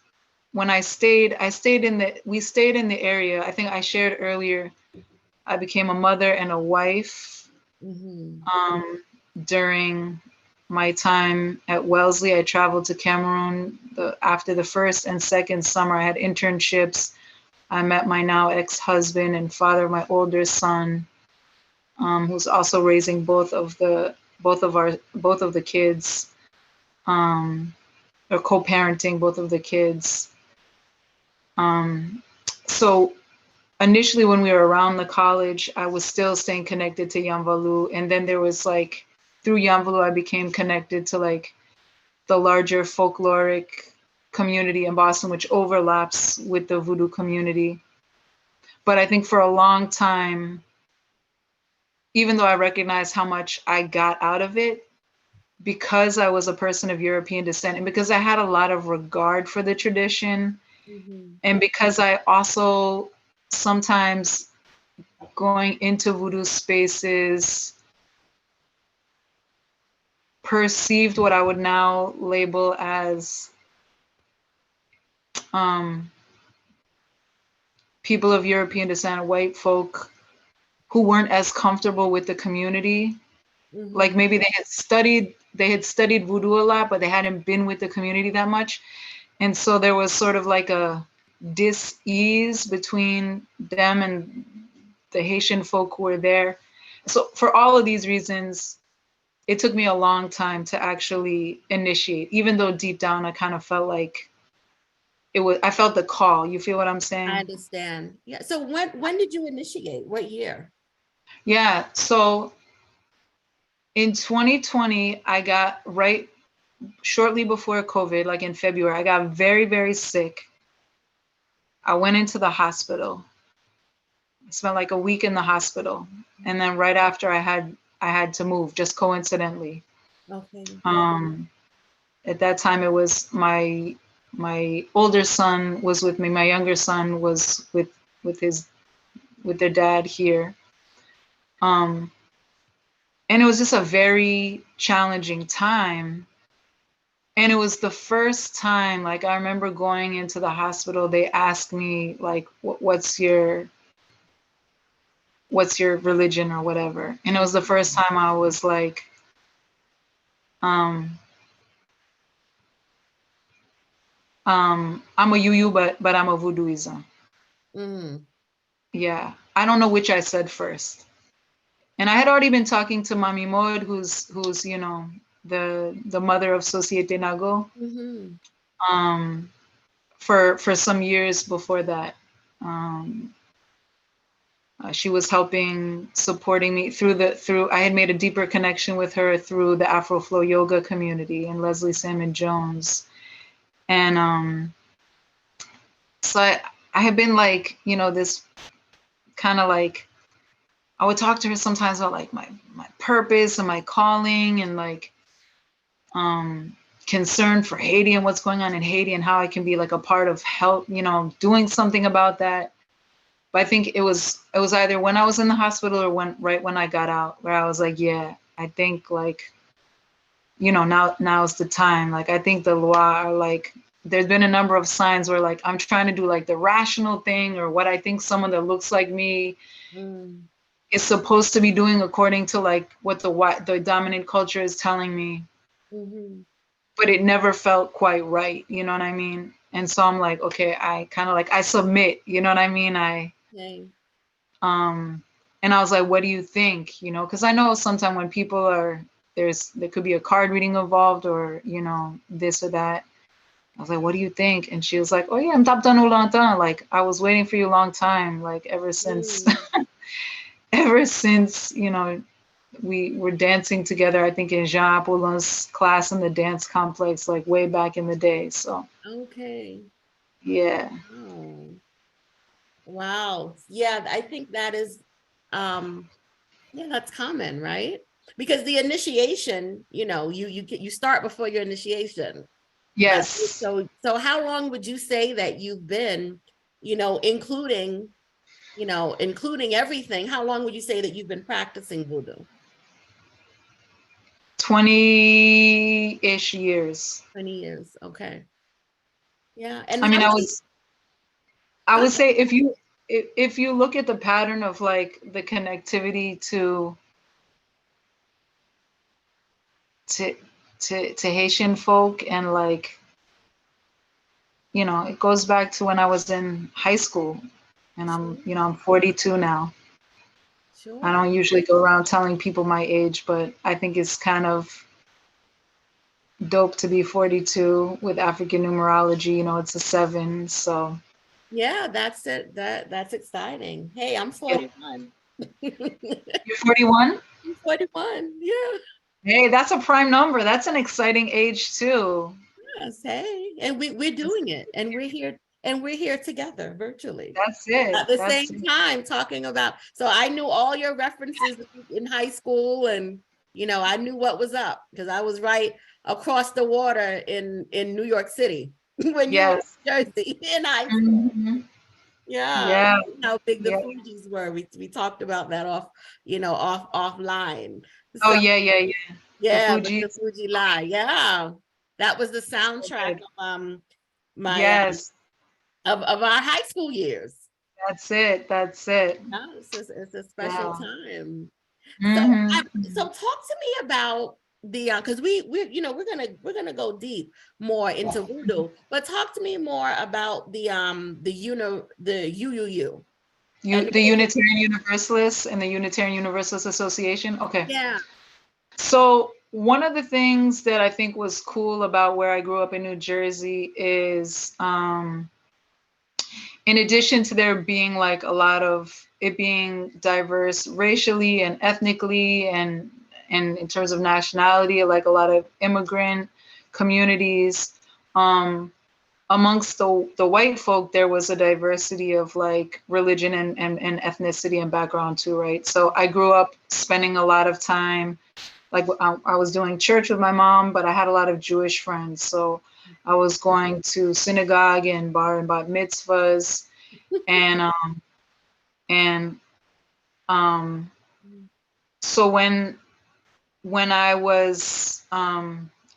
Speaker 2: when we stayed in the area. I think I shared earlier, I became a mother and a wife during my time at Wellesley. I traveled to Cameroon after the first and second summer. I had internships. I met my now ex-husband and father of my older son, who's also raising both of the kids, or co-parenting both of the kids. So initially when we were around the college, I was still staying connected to Yanvalu. And then there was like, through Yanvalu, I became connected to like the larger folkloric community in Boston, which overlaps with the voodoo community. But I think for a long time, even though I recognized how much I got out of it, because I was a person of European descent and because I had a lot of regard for the tradition, and because I also sometimes going into voodoo spaces perceived what I would now label as people of European descent, white folk who weren't as comfortable with the community. Like maybe they had studied voodoo a lot, but they hadn't been with the community that much. And so there was sort of like a dis-ease between them and the Haitian folk who were there. So for all of these reasons, it took me a long time to actually initiate, even though deep down I kind of felt like I felt the call. You feel what I'm saying?
Speaker 1: I understand. Yeah. So when did you initiate? What year?
Speaker 2: Yeah. So in 2020, I got shortly before COVID, like in February, I got very, very sick. I went into the hospital. I spent like a week in the hospital. And then right after I had to move, just coincidentally.
Speaker 1: Okay.
Speaker 2: At that time it was my older son was with me. My younger son was with their dad here. And it was just a very challenging time. And it was the first time, like I remember going into the hospital, they asked me like, what's your religion or whatever. And it was the first time I was like, I'm a Yuyu, but I'm a Vodouyizan. Yeah, I don't know which I said first. And I had already been talking to Mami Maud, who's the mother of Societe Nago, for some years before that. She was supporting me through. I had made a deeper connection with her through the Afro Flow Yoga community and Leslie Salmon Jones, and so I had been like, this kind of like, I would talk to her sometimes about like my purpose and my calling and like concern for Haiti and what's going on in Haiti and how I can be like a part of help, doing something about that. But I think it was either when I was in the hospital or right when I got out, where I was like, yeah, I think like, now's the time. Like, I think the Loa are like, there's been a number of signs where like, I'm trying to do like the rational thing or what I think someone that looks like me is supposed to be doing according to like what the dominant culture is telling me. But it never felt quite right. You know what I mean? And so I'm like, okay, I kind of like, I submit, you know what I mean? And I was like, what do you think? Because I know sometimes when people there could be a card reading involved or, this or that. I was like, what do you think? And she was like, oh yeah, I'm top done longtemps. Like, I was waiting for you a long time. Like ever since, we were dancing together, I think in Jean Apollone's class in the dance complex, like way back in the day. So.
Speaker 1: Okay.
Speaker 2: Yeah.
Speaker 1: Oh. Wow. Yeah, I think that is, that's common, right? Because the initiation, you start before your initiation.
Speaker 2: Yes.
Speaker 1: Right? So how long would you say that you've been, including everything? How long would you say that you've been practicing voodoo?
Speaker 2: 20-ish years.
Speaker 1: 20 years. Okay. Yeah. And
Speaker 2: I mean, I would say if you look at the pattern of like the connectivity to Haitian folk and like, it goes back to when I was in high school and I'm 42 now.
Speaker 1: Sure.
Speaker 2: I don't usually go around telling people my age, but I think it's kind of dope to be 42 with African numerology. It's a 7, so.
Speaker 1: Yeah, that's it. That's exciting. Hey, I'm 41.
Speaker 2: You're 41?
Speaker 1: I'm 41. Yeah.
Speaker 2: Hey, that's a prime number. That's an exciting age too.
Speaker 1: Yes, hey, and we're doing it, and we're here together virtually
Speaker 2: That's it.
Speaker 1: at the
Speaker 2: That's
Speaker 1: same
Speaker 2: it.
Speaker 1: time talking about. So I knew all your references in high school, and I knew what was up because I was right across the water in New York City when you were in
Speaker 2: Yes.
Speaker 1: Jersey in high school.
Speaker 2: Mhm.
Speaker 1: Yeah,
Speaker 2: Yeah.
Speaker 1: how big the
Speaker 2: Yeah.
Speaker 1: Fugees were. We talked about that offline.
Speaker 2: Oh
Speaker 1: So
Speaker 2: yeah, yeah, yeah. The
Speaker 1: yeah, but the
Speaker 2: Fugees.
Speaker 1: Fuji lie, yeah, that was the
Speaker 2: So
Speaker 1: soundtrack
Speaker 2: good.
Speaker 1: of my
Speaker 2: Yes.
Speaker 1: of our high school years.
Speaker 2: That's it. That's it.
Speaker 1: Yeah, it's a special
Speaker 2: Yeah.
Speaker 1: time. So
Speaker 2: Mm-hmm.
Speaker 1: so talk to me about the because we we're gonna go deep more into voodoo, but talk to me more about the UUU and
Speaker 2: The Unitarian Universalists and the Unitarian Universalist Association. Okay.
Speaker 1: yeah.
Speaker 2: So one of the things that I think was cool about where I grew up in New Jersey is, in addition to there being like a lot of it being diverse racially and ethnically and in terms of nationality, like a lot of immigrant communities, amongst the white folk, there was a diversity of like religion and ethnicity and background too, right? So I grew up spending a lot of time, like I was doing church with my mom, but I had a lot of Jewish friends. So I was going to synagogue and bar and bat mitzvahs, and and um, so when I was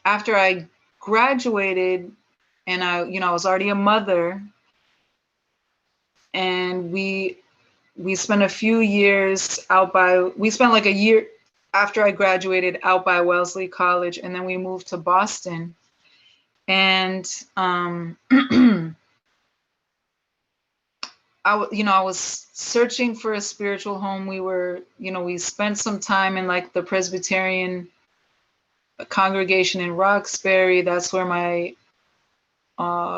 Speaker 2: after I graduated and I was already a mother, and we spent a few years we spent like a year after I graduated out by Wellesley College, and then we moved to Boston. And I was searching for a spiritual home. We spent some time in like the Presbyterian congregation in Roxbury. That's where my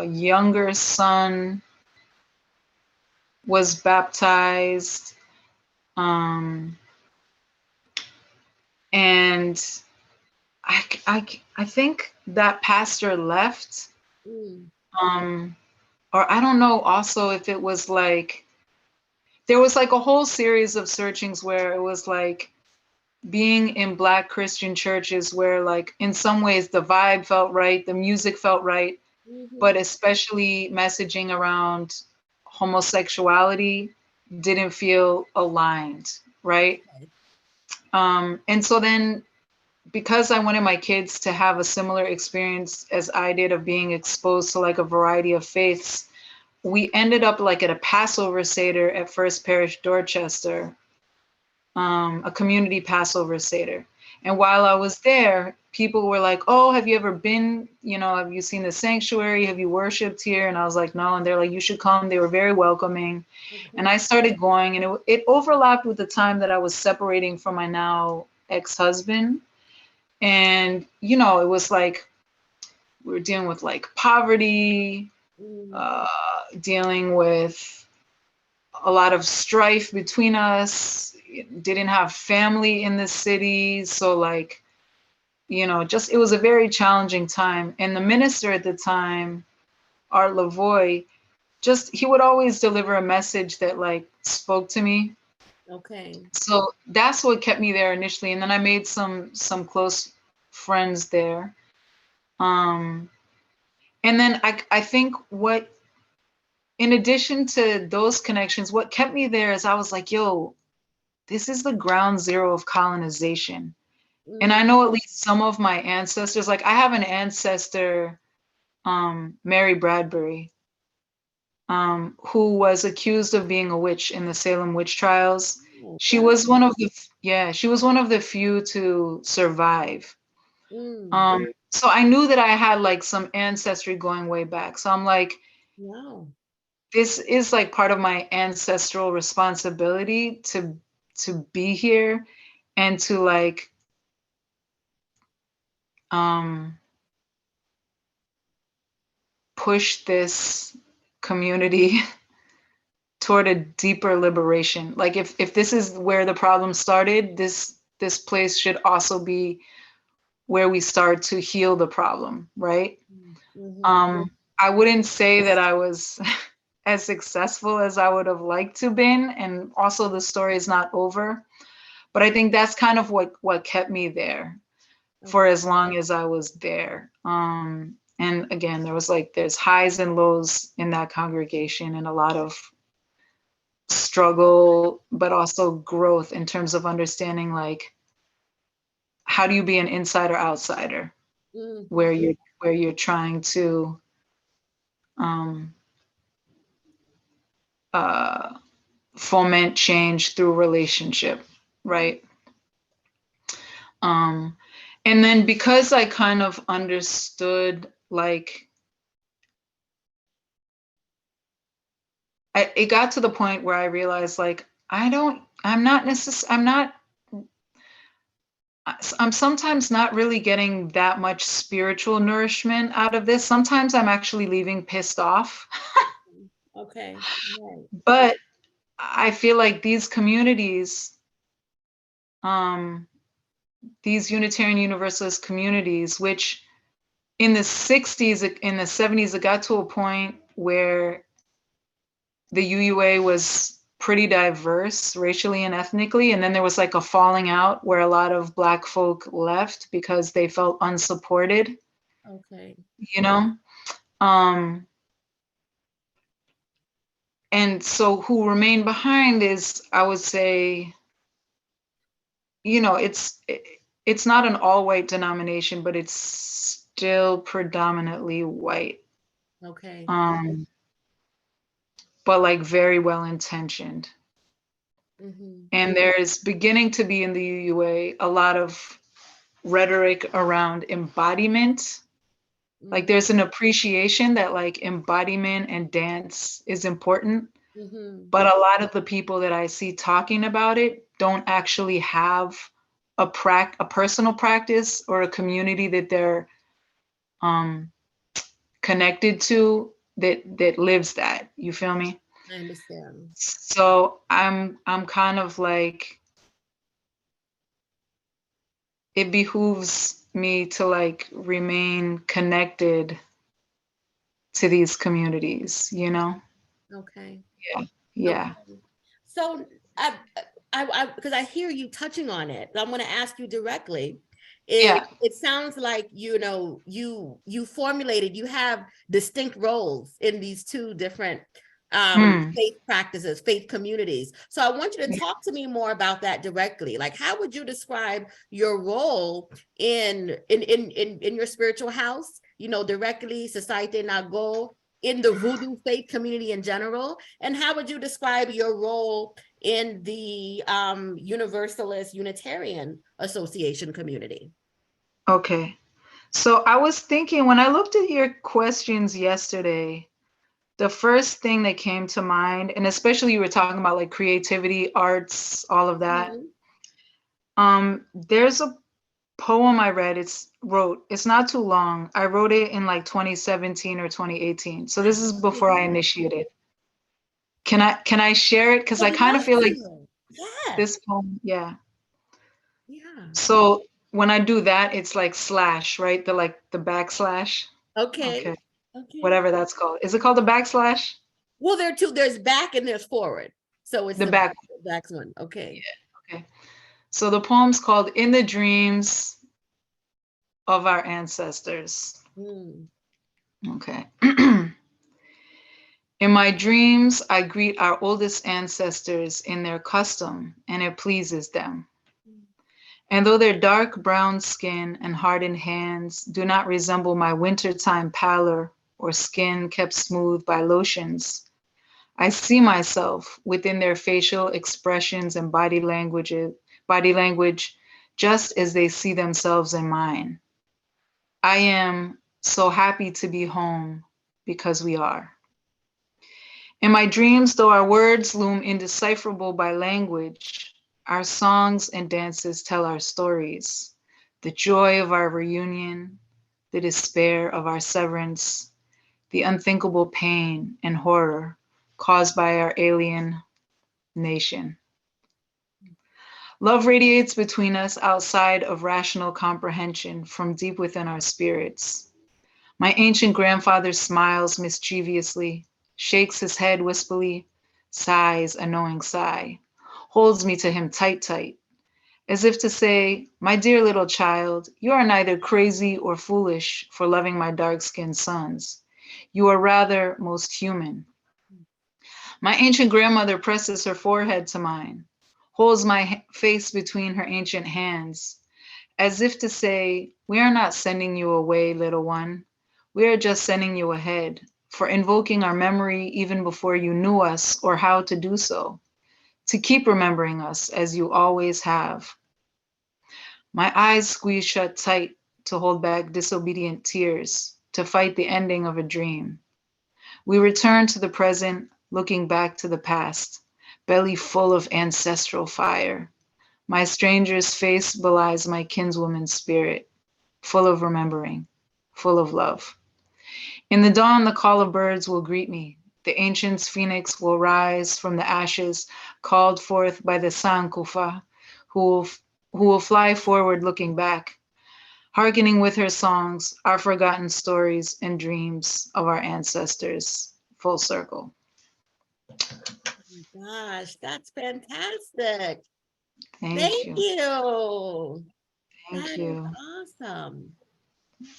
Speaker 2: younger son was baptized. Um, and I think that pastor left.
Speaker 1: Mm,
Speaker 2: Um, or I don't know also if it was like, there was like a whole series of searchings where it was like being in Black Christian churches where like in some ways the vibe felt right, the music felt right,
Speaker 1: mhm.
Speaker 2: but especially messaging around homosexuality didn't feel aligned, right?
Speaker 1: Okay.
Speaker 2: And so then, because I wanted my kids to have a similar experience as I did of being exposed to like a variety of faiths, we ended up like at a Passover Seder at First Parish Dorchester, a community Passover Seder. And while I was there, people were like, "Oh, have you ever been, have you seen the sanctuary? Have you worshiped here?" And I was like, "No." And they're like, "You should come." They were very welcoming. And
Speaker 1: Okay.
Speaker 2: I started going, and it overlapped with the time that I was separating from my now ex-husband. And, it was like we were dealing with like poverty,
Speaker 1: Mm,
Speaker 2: uh, dealing with a lot of strife between us, didn't have family in the city. So like, just it was a very challenging time. And the minister at the time, Art Lavoie, just he would always deliver a message that like spoke to me.
Speaker 1: okay.
Speaker 2: So that's what kept me there initially. And then I made some close friends there. Um, and then I think what, in addition to those connections, what kept me there is I was like, yo, this is the ground zero of colonization. And I
Speaker 1: Mm,
Speaker 2: know at least some of my ancestors, like I have an ancestor, Mary Bradbury, who was accused of being a witch in the Salem witch trials.
Speaker 1: oh,
Speaker 2: She
Speaker 1: wow.
Speaker 2: was one of the, yeah, she was one of the few to survive.
Speaker 1: Mm,
Speaker 2: So I knew that I had like some ancestry going way back. So I'm like,
Speaker 1: wow.
Speaker 2: this is like part of my ancestral responsibility to be here and to like um push this community toward a deeper liberation. Like if this is where the problem started, this place should also be where we start to heal the problem, right?
Speaker 1: Mm-hmm.
Speaker 2: I wouldn't say that I was as successful as I would have liked to been, and also the story is not over. But I think that's kind of what kept me there for
Speaker 1: Okay.
Speaker 2: as long as I was there. And again, there's highs and lows in that congregation, and a lot of struggle, but also growth in terms of understanding, like, how do you be an insider outsider
Speaker 1: Mm-hmm.
Speaker 2: where you're trying to um, uh, foment change through relationship, right? Um, and then because I kind of understood, like, it got to the point where I realized, like, I'm sometimes not really getting that much spiritual nourishment out of this. Sometimes I'm actually leaving pissed off.
Speaker 1: Okay. Right.
Speaker 2: But I feel like these communities, um, these Unitarian Universalist communities, which in the 60s, in the 70s, it got to a point where the UUA was pretty diverse racially and ethnically. And then there was like a falling out where a lot of Black folk left because they felt unsupported,
Speaker 1: Okay.
Speaker 2: you know? Um, and so who remained behind is, I would say, it's not an all white denomination, but it's still predominantly white.
Speaker 1: Okay.
Speaker 2: Um, but like very well intentioned.
Speaker 1: Mm-hmm.
Speaker 2: And there's beginning to be in the UUA a lot of rhetoric around embodiment. Like there's an appreciation that like embodiment and dance is important,
Speaker 1: Mm-hmm.
Speaker 2: but a lot of the people that I see talking about it don't actually have a personal practice or a community that they're um, connected to that lives that. You feel me?
Speaker 1: I understand.
Speaker 2: So I'm kind of like, it behooves me to like remain connected to these communities, you know?
Speaker 1: Okay.
Speaker 2: Yeah. Yeah.
Speaker 1: Okay. So because I hear you touching on it, I'm going to ask you directly.
Speaker 2: Yeah.
Speaker 1: It sounds like you formulated, you have distinct roles in these two different
Speaker 2: Mm.
Speaker 1: faith practices, faith communities. So I want you to talk to me more about that directly. Like, how would you describe your role in your spiritual house? Directly, Societe Nago, in the Voodoo faith community in general, and how would you describe your role in the Universalist Unitarian Association community?
Speaker 2: Okay. So I was thinking when I looked at your questions yesterday, the first thing that came to mind, and especially you were talking about like creativity, arts, all of that.
Speaker 1: Mm-hmm.
Speaker 2: There's a poem I read, it's not too long. I wrote it in like 2017 or 2018. So this is before I initiated. Can I share it? Because I
Speaker 1: I'd
Speaker 2: kind of
Speaker 1: love
Speaker 2: feel like
Speaker 1: to. Yes.
Speaker 2: this poem, yeah.
Speaker 1: Yeah.
Speaker 2: So when I do that, it's like slash, right? The backslash.
Speaker 1: Okay.
Speaker 2: Okay.
Speaker 1: Okay.
Speaker 2: Whatever that's called. Is it called a backslash?
Speaker 1: Well, there are two. There's back and there's forward. So it's
Speaker 2: The
Speaker 1: the
Speaker 2: back.
Speaker 1: back one. Okay.
Speaker 2: Yeah. Okay. So the poem's called In the Dreams of Our Ancestors.
Speaker 1: Mm.
Speaker 2: Okay. In my dreams, I greet our oldest ancestors in their custom, and it pleases them. And though their dark brown skin and hardened hands do not resemble my wintertime pallor or skin kept smooth by lotions, I see myself within their facial expressions and body language, just as they see themselves in mine. I am so happy to be home because we are. In my dreams, though our words loom indecipherable by language, our songs and dances tell our stories, the joy of our reunion, the despair of our severance, the unthinkable pain and horror caused by our alien nation. Love radiates between us outside of rational comprehension from deep within our spirits. My ancient grandfather smiles mischievously, shakes his head wispily, sighs a knowing sigh, holds me to him tight, tight, as if to say, my dear little child, you are neither crazy or foolish for loving my dark-skinned sons. You are rather most human. My ancient grandmother presses her forehead to mine, holds my face between her ancient hands, as if to say, we are not sending you away, little one. We are just sending you ahead, for invoking our memory even before you knew us or how to do so, to keep remembering us as you always have. My eyes squeeze shut tight to hold back disobedient tears, to fight the ending of a dream. We return to the present, looking back to the past, belly full of ancestral fire. My stranger's face belies my kinswoman's spirit, full of remembering, full of love. In the dawn, the call of birds will greet me. The ancient's phoenix will rise from the ashes, called forth by the Sankufa, who will fly forward looking back, hearkening with her songs our forgotten stories and dreams of our ancestors. Full circle.
Speaker 1: Oh my gosh, that's fantastic.
Speaker 2: Thank
Speaker 1: Thank
Speaker 2: you.
Speaker 1: you.
Speaker 2: Thank
Speaker 1: That is
Speaker 2: you.
Speaker 1: awesome.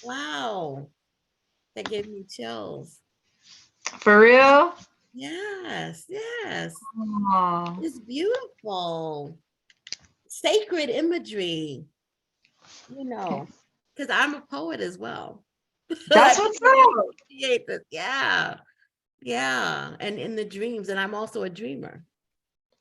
Speaker 1: Wow. That gave me chills.
Speaker 2: For real?
Speaker 1: Yes, yes.
Speaker 2: Oh,
Speaker 1: It's beautiful. Sacred imagery, because I'm a poet as well. I
Speaker 2: that's what's
Speaker 1: really
Speaker 2: up.
Speaker 1: appreciate this. Yeah. Yeah. And in the dreams, and I'm also a dreamer.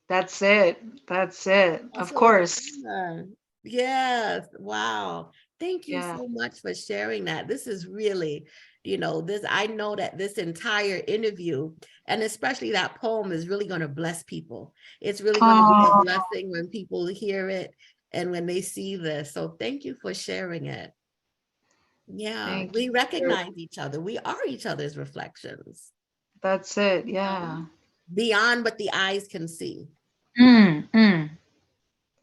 Speaker 2: That's it. That's it. Of
Speaker 1: Also a
Speaker 2: course.
Speaker 1: dreamer. Yes. Wow. Thank you
Speaker 2: Yeah.
Speaker 1: so much for sharing that. This is really, I know that this entire interview, and especially that poem, is really going to bless people. It's really going to be a
Speaker 2: Oh,
Speaker 1: blessing when people hear it and when they see this. So thank you for sharing it. Yeah,
Speaker 2: thank
Speaker 1: we
Speaker 2: you.
Speaker 1: recognize each other. We are each other's reflections.
Speaker 2: That's it.
Speaker 1: um,
Speaker 2: Yeah.
Speaker 1: Beyond what the eyes can see.
Speaker 2: Mm, mm.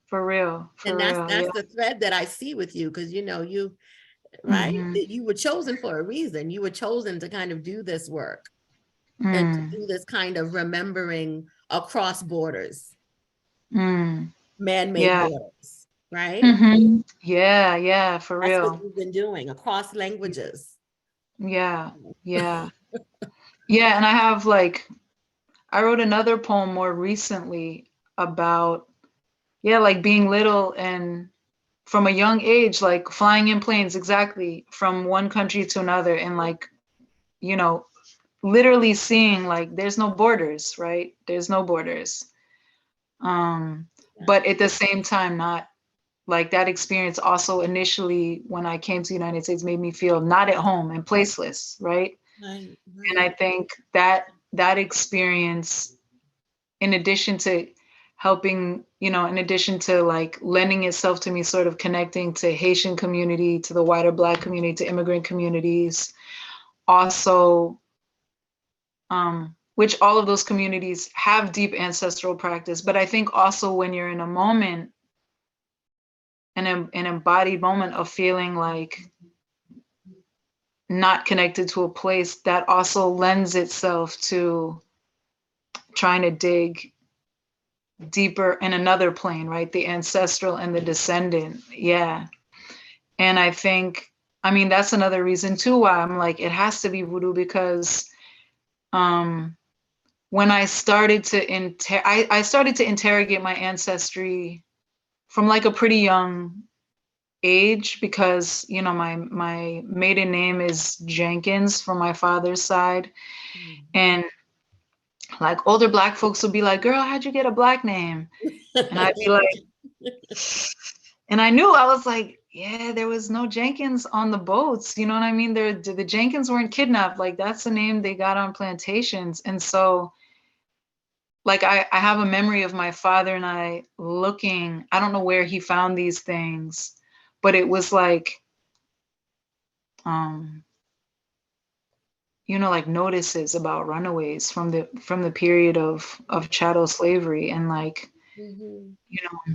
Speaker 2: For real.
Speaker 1: And
Speaker 2: For
Speaker 1: that's
Speaker 2: real.
Speaker 1: that's
Speaker 2: Yeah.
Speaker 1: the thread that I see with you, because you right,
Speaker 2: Mm-hmm.
Speaker 1: that you were chosen for a reason. You were chosen to kind of do this work and to
Speaker 2: Mm,
Speaker 1: do this kind of remembering across borders,
Speaker 2: mm.
Speaker 1: man-made
Speaker 2: Yeah.
Speaker 1: borders, right?
Speaker 2: Mm-hmm. Yeah. Yeah. For
Speaker 1: That's what
Speaker 2: real.
Speaker 1: you've been doing across languages.
Speaker 2: Yeah. Yeah. Yeah. And I have like, I wrote another poem more recently about, yeah, like being little and from a young age, like flying in planes, exactly, from one country to another, and like, you know, literally seeing like there's no borders, right? There's no borders. Um,
Speaker 1: Yeah.
Speaker 2: but at the same time, not like that experience also initially when I came to the United States made me feel not at home and placeless, right?
Speaker 1: Right,
Speaker 2: And I
Speaker 1: right.
Speaker 2: think that experience, in addition to helping, in addition to like lending itself to me sort of connecting to Haitian community, to the wider Black community, to immigrant communities, also, which all of those communities have deep ancestral practice. But I think also when you're in a moment, an embodied moment of feeling like not connected to a place, that also lends itself to trying to dig deeper in another plane, right? The ancestral and the descendant. Yeah. And I think, I mean, that's another reason too why I'm like, it has to be voodoo, because um, when I started to I started to interrogate my ancestry from like a pretty young age, because my maiden name is Jenkins from my father's side,
Speaker 1: Mm.
Speaker 2: and like older Black folks would be like, "Girl, how'd you get a Black name?" And I'd be like, and I knew, I was like, yeah, there was no Jenkins on the boats. You know what I mean? The Jenkins weren't kidnapped. Like that's the name they got on plantations. And so like I have a memory of my father and I looking, I don't know where he found these things, but it was like, um, like notices about runaways from the period of chattel slavery. And like,
Speaker 1: Mhm.
Speaker 2: you know,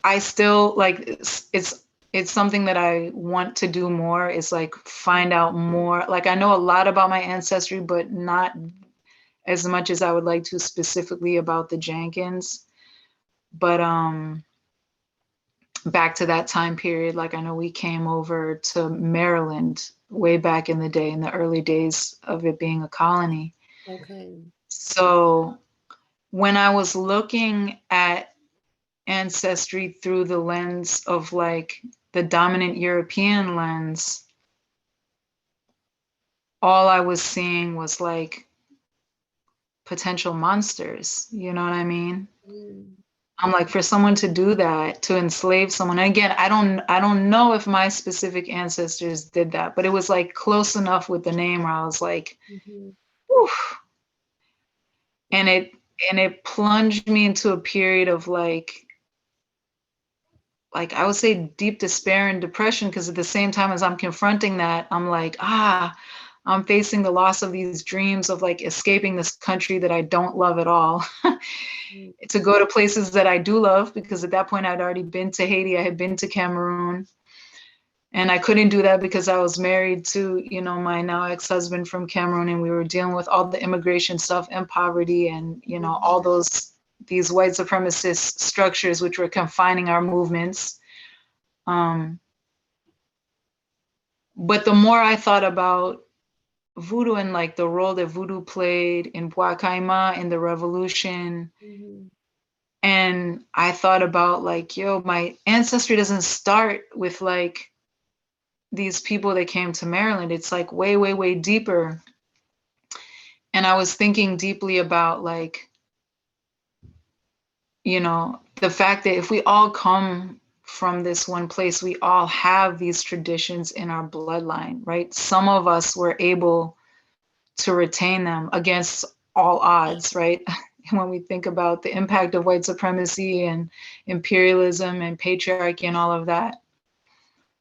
Speaker 2: I still like it's it's something that I want to do more, is like find out more. Like I know a lot about my ancestry, but not as much as I would like to specifically about the Jenkins. But back to that time period, like I know we came over to Maryland way back in the day, in the early days of it being a colony.
Speaker 1: Okay.
Speaker 2: So when I was looking at ancestry through the lens of like the dominant European lens, all I was seeing was like potential monsters. You know what I mean?
Speaker 1: Mm.
Speaker 2: I'm like, for someone to do that, to enslave someone. And again, I don't know if my specific ancestors did that, but it was like close enough with the name where I was like,
Speaker 1: Mm-hmm.
Speaker 2: whew. And it plunged me into a period of like I would say deep despair and depression, because at the same time as I'm confronting that, I'm like, I'm facing the loss of these dreams of like escaping this country that I don't love at all.
Speaker 1: Mm.
Speaker 2: To go to places that I do love, because at that point I'd already been to Haiti, I had been to Cameroon, and I couldn't do that because I was married to, you know, my now ex-husband from Cameroon, and we were dealing with all the immigration stuff and poverty and, you know, all these white supremacist structures which were confining our movements. But the more I thought about voodoo and like the role that voodoo played in Bois-Caïma in the revolution,
Speaker 1: Mm-hmm.
Speaker 2: and I thought about like, yo, my ancestry doesn't start with like these people that came to Maryland. It's like way, way, way deeper. And I was thinking deeply about like, you know, the fact that if we all come from this one place, we all have these traditions in our bloodline, right? Some of us were able to retain them against all odds, right? When we think about the impact of white supremacy and imperialism and patriarchy and all of that.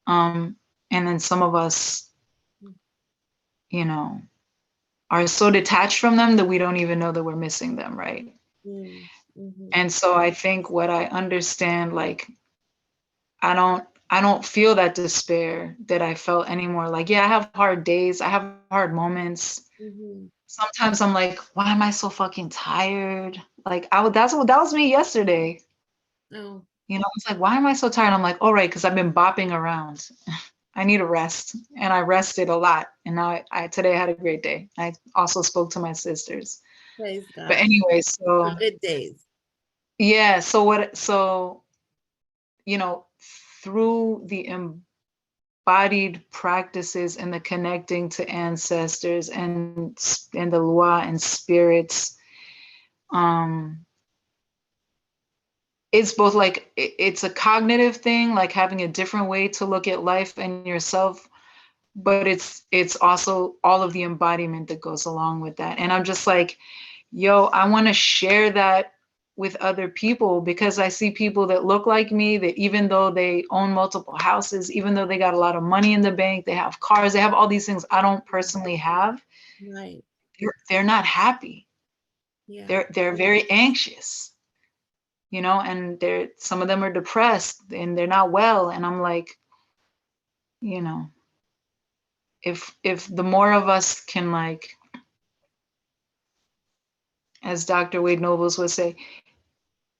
Speaker 2: And then some of us, you know, are so detached from them that we don't even know that we're missing them, right?
Speaker 1: Mm-hmm.
Speaker 2: And so I think what I understand, like, I don't feel that despair that I felt anymore. Like, yeah, I have hard days, I have hard moments.
Speaker 1: Mm-hmm.
Speaker 2: Sometimes I'm like, why am I so fucking tired? Like that was me yesterday.
Speaker 1: Oh.
Speaker 2: You know, it's like, why am I so tired? I'm like, oh right, because I've been bopping around. I need a rest. And I rested a lot. And now I today I had a great day. I also spoke to my sisters.
Speaker 1: Praise
Speaker 2: But
Speaker 1: God.
Speaker 2: anyway,
Speaker 1: The
Speaker 2: so
Speaker 1: good days.
Speaker 2: yeah, so you know, through the embodied practices and the connecting to ancestors and the Lua and spirits, it's both like it's a cognitive thing, like having a different way to look at life and yourself, but it's also all of the embodiment that goes along with that. And I'm just like, yo, I want to share that with other people, because I see people that look like me, that even though they own multiple houses, even though they got a lot of money in the bank, they have cars, they have all these things I don't personally have,
Speaker 1: Right.
Speaker 2: they're not happy.
Speaker 1: Yeah.
Speaker 2: They're very anxious, you know, and they're some of them are depressed and they're not well. And I'm like, you know, if the more of us can, like, as Dr. Wade Nobles would say,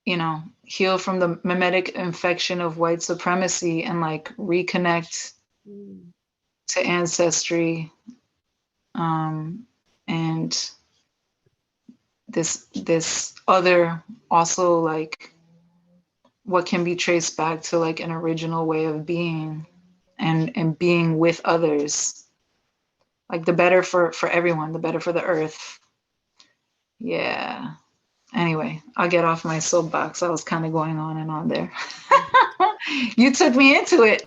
Speaker 2: you know, heal from the mimetic infection of white supremacy and like reconnect
Speaker 1: Mm.
Speaker 2: to ancestry, and this other also like what can be traced back to like an original way of being and being with others, like the better for everyone, the better for the earth. Yeah. Anyway, I'll get off my soapbox. I was kind of going on and on there. You took me into it.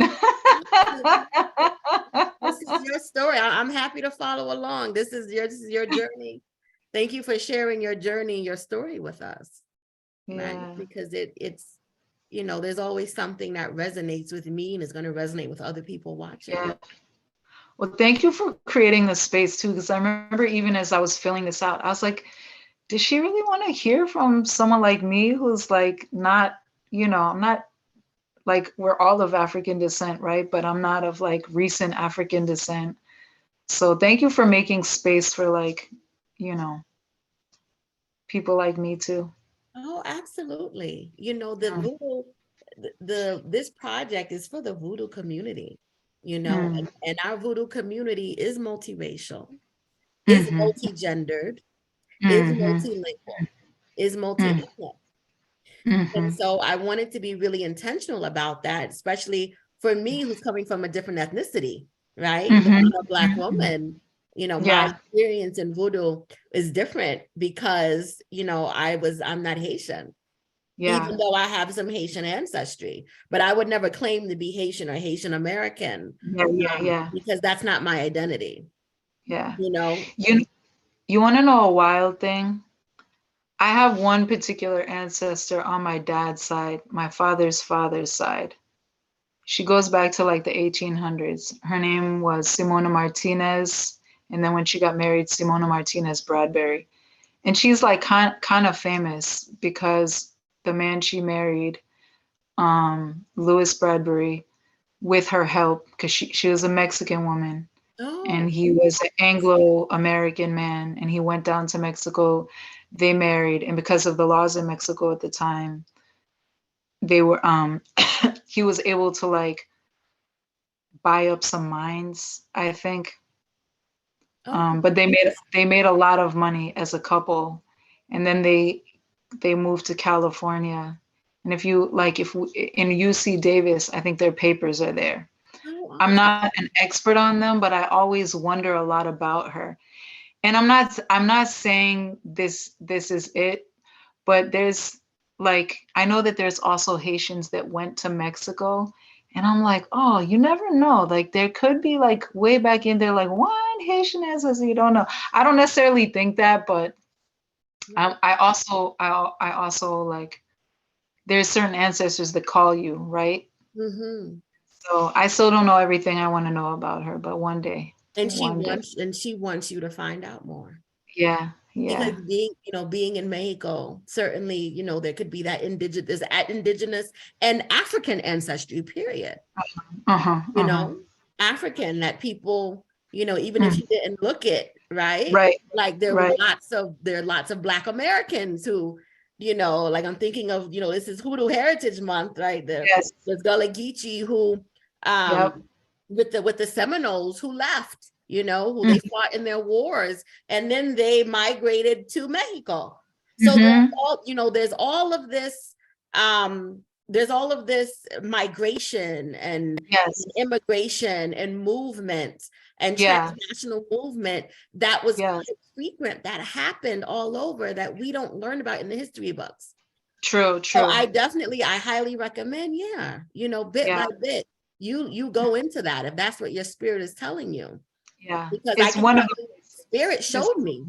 Speaker 1: This is your story. I'm happy to follow along. This is your journey. Thank you for sharing your journey, your story with us. Right?
Speaker 2: Yeah.
Speaker 1: Because it's, you know, there's always something that resonates with me and is going to resonate with other people watching.
Speaker 2: Yeah. Well, thank you for creating this space too, because I remember even as I was filling this out, I was like, does she really want to hear from someone like me who's like not, you know, I'm not like we're all of African descent, right? But I'm not of like recent African descent. So thank you for making space for like, you know, people like me too.
Speaker 1: Oh, absolutely. You know, the
Speaker 2: Mm,
Speaker 1: voodoo, this project is for the voodoo community, you know,
Speaker 2: mm,
Speaker 1: and our voodoo community is multiracial, is
Speaker 2: mhm,
Speaker 1: multi-gendered, is
Speaker 2: mhm,
Speaker 1: multilingual, is
Speaker 2: mm,
Speaker 1: multi-ethnic. And
Speaker 2: mhm,
Speaker 1: so I wanted to be really intentional about that, especially for me, who's coming from a different ethnicity, right? You know,
Speaker 2: mhm,
Speaker 1: I'm a Black
Speaker 2: mhm.
Speaker 1: woman. You know, my
Speaker 2: Yeah,
Speaker 1: experience in voodoo is different because, you know, I'm not Haitian,
Speaker 2: yeah,
Speaker 1: even though I have some Haitian ancestry, but I would never claim to be Haitian or Haitian American,
Speaker 2: yeah, yeah, yeah,
Speaker 1: because that's not my identity,
Speaker 2: yeah.
Speaker 1: you know?
Speaker 2: You you want to know a wild thing? I have one particular ancestor on my dad's side, my father's side. She goes back to like the 1800s. Her name was Simona Martinez, and then when she got married, Simona Martinez Bradbury. And she's like kind of famous because the man she married, Louis Bradbury, with her help, because she was a Mexican woman
Speaker 1: Oh,
Speaker 2: and he was an Anglo-American man, and he went down to Mexico. They married, and because of the laws in Mexico at the time, they were he was able to like buy up some mines, I think.
Speaker 1: okay.
Speaker 2: But they made a lot of money as a couple, and then they moved to California. And if you like, if in UC Davis, I think their papers are there.
Speaker 1: Oh,
Speaker 2: I'm
Speaker 1: awesome.
Speaker 2: not an expert on them, but I always wonder a lot about her. And I'm not saying this is it, but there's like I know that there's also Haitians that went to Mexico, and I'm like, oh, you never know. Like there could be like way back in there, like one Haitian ancestor, you don't know. I don't necessarily think that, but I also like there's certain ancestors that call you, right?
Speaker 1: Mm-hmm.
Speaker 2: So I still don't know everything I want to know about her, but one day,
Speaker 1: And she wants you to find out more.
Speaker 2: yeah,
Speaker 1: Because
Speaker 2: yeah,
Speaker 1: being in Mexico, certainly, there could be that indigenous and African ancestry, period.
Speaker 2: uh-huh,
Speaker 1: You
Speaker 2: uh-huh,
Speaker 1: know, African that people, even if
Speaker 2: mm,
Speaker 1: you didn't look it, right?
Speaker 2: right,
Speaker 1: Like
Speaker 2: right,
Speaker 1: there are lots of Black Americans who, like I'm thinking of, this is Hoodoo Heritage Month, right?
Speaker 2: yes,
Speaker 1: There's Gullah Geechee who,
Speaker 2: yep,
Speaker 1: with the Seminoles who left, who they
Speaker 2: mm,
Speaker 1: fought in their wars, and then they migrated to Mexico. So
Speaker 2: mm-hmm,
Speaker 1: there's all of this, there's all of this migration and
Speaker 2: yes,
Speaker 1: immigration and movement and
Speaker 2: yeah,
Speaker 1: transnational movement that was
Speaker 2: yes,
Speaker 1: quite frequent, that happened all over, that we don't learn about in the history books.
Speaker 2: true,
Speaker 1: So
Speaker 2: true,
Speaker 1: I highly recommend, bit
Speaker 2: yeah,
Speaker 1: by bit, you go into that if that's what your spirit is telling you.
Speaker 2: yeah.
Speaker 1: Because I
Speaker 2: It's
Speaker 1: can
Speaker 2: one of
Speaker 1: tell you, spirit
Speaker 2: it's,
Speaker 1: showed me.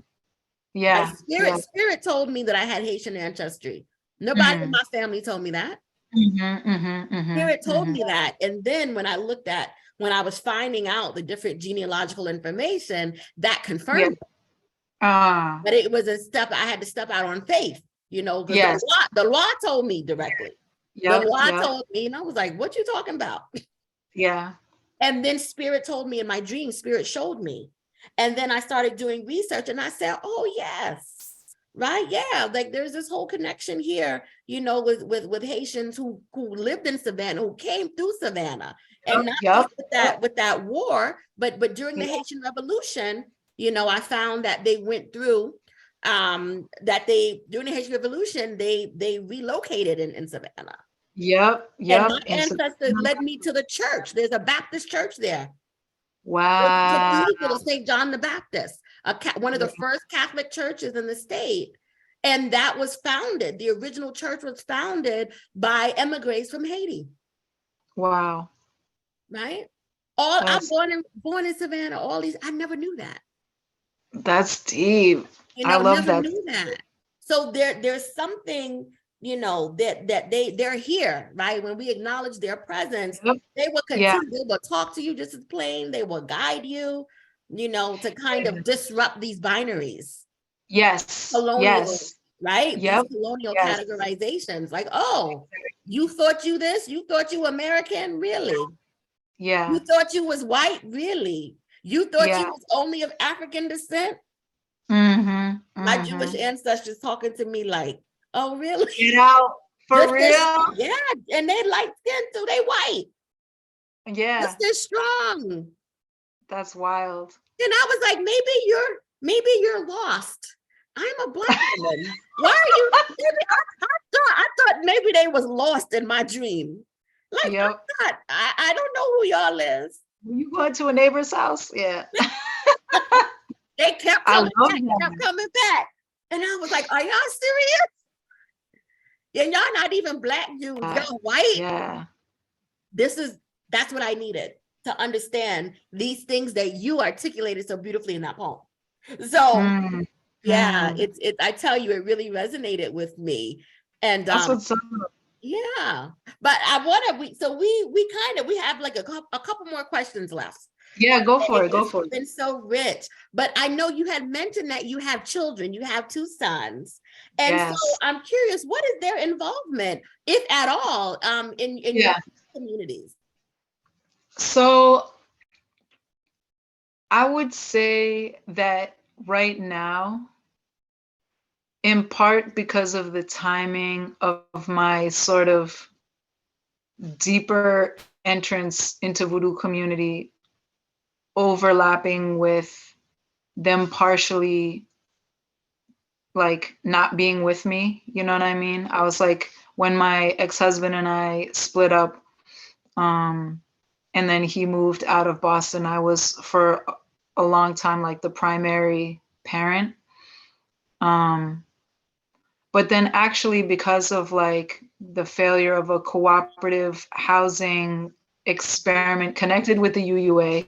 Speaker 1: Like
Speaker 2: yeah, yeah,
Speaker 1: spirit told me that I had Haitian ancestry. Nobody in
Speaker 2: mm-hmm,
Speaker 1: my family told me that.
Speaker 2: mm-hmm, mm-hmm,
Speaker 1: Spirit
Speaker 2: mm-hmm,
Speaker 1: told
Speaker 2: mm-hmm.
Speaker 1: me that. And then when I was finding out the different genealogical information, that
Speaker 2: Yeah,
Speaker 1: confirmed it.
Speaker 2: ah,
Speaker 1: But it was a step, I had to step out on faith, because
Speaker 2: yes,
Speaker 1: the law told me directly. The
Speaker 2: yep,
Speaker 1: law
Speaker 2: yep,
Speaker 1: told me, and I was like, what you talking about?
Speaker 2: yeah,
Speaker 1: And then spirit told me in my dream, spirit showed me. And then I started doing research and I said, oh yes, right. Yeah. Like there's this whole connection here, with Haitians who lived in Savannah, who came through Savannah. And
Speaker 2: yep,
Speaker 1: not
Speaker 2: yep,
Speaker 1: just with that war, but during the
Speaker 2: yep,
Speaker 1: Haitian Revolution, I found that they went through during the Haitian Revolution, they relocated in Savannah.
Speaker 2: yep,
Speaker 1: And my
Speaker 2: yep. And so,
Speaker 1: ancestors led me to the church. There's a Baptist church there. It's a
Speaker 2: wow,
Speaker 1: cathedral of St. John the Baptist, one of the first Catholic churches in the state. And that was founded, the original church was founded by emigres from Haiti,
Speaker 2: wow,
Speaker 1: right? I'm
Speaker 2: that's
Speaker 1: born in Savannah, all these, I never knew that.
Speaker 2: that's deep. I love
Speaker 1: Never
Speaker 2: that.
Speaker 1: knew that. So there's something, that they're here, right? When we acknowledge their presence,
Speaker 2: Yep,
Speaker 1: they will
Speaker 2: yeah,
Speaker 1: continue, they will talk to you just as plain, they will guide you, to kind of disrupt these binaries,
Speaker 2: yes,
Speaker 1: colonial,
Speaker 2: yes,
Speaker 1: right? These
Speaker 2: yep,
Speaker 1: colonial
Speaker 2: yes,
Speaker 1: categorizations, like, oh, You thought you this? You thought you American? Really?
Speaker 2: Yeah.
Speaker 1: You thought you was white? Really? You thought you
Speaker 2: Yeah.
Speaker 1: was only of African descent?
Speaker 2: Mm-hmm.
Speaker 1: My Jewish
Speaker 2: Mm-hmm.
Speaker 1: ancestors talking to me like, oh, really?
Speaker 2: Get out. For
Speaker 1: Just this,
Speaker 2: real?
Speaker 1: yeah, and they light skin too, they white.
Speaker 2: Yeah.
Speaker 1: Just this strong.
Speaker 2: That's wild.
Speaker 1: And I was like, maybe you're lost. I'm a Black woman. Why are you? Maybe I thought maybe they was lost in my dream. Like I'm
Speaker 2: Yep.
Speaker 1: not. I don't know who y'all is.
Speaker 2: Were you going to a neighbor's house? Yeah.
Speaker 1: They kept
Speaker 2: I
Speaker 1: coming
Speaker 2: love
Speaker 1: back, kept
Speaker 2: that.
Speaker 1: coming back, and I was like, are y'all serious? And y'all not even Black Jews. Y'all white.
Speaker 2: Yeah.
Speaker 1: That's what I needed to understand these things that you articulated so beautifully in that poem. So yeah,
Speaker 2: Mm.
Speaker 1: it's I tell you, it really resonated with me. And
Speaker 2: That's what's up.
Speaker 1: yeah, but I want to we have like a couple more questions left.
Speaker 2: Yeah, go for it. Go
Speaker 1: It's
Speaker 2: for it.
Speaker 1: been so rich, but I know you had mentioned that you have children, you have 2 sons. And so
Speaker 2: Yes.
Speaker 1: I'm curious, what is their involvement, if at all, in your
Speaker 2: Yeah.
Speaker 1: communities?
Speaker 2: So I would say that right now, in part because of the timing of my sort of deeper entrance into Voodoo community overlapping with them partially like not being with me, you know what I mean? I was like, when my ex-husband and I split up, and then he moved out of Boston, I was for a long time like the primary parent. But then actually because of like the failure of a cooperative housing experiment connected with the UUA,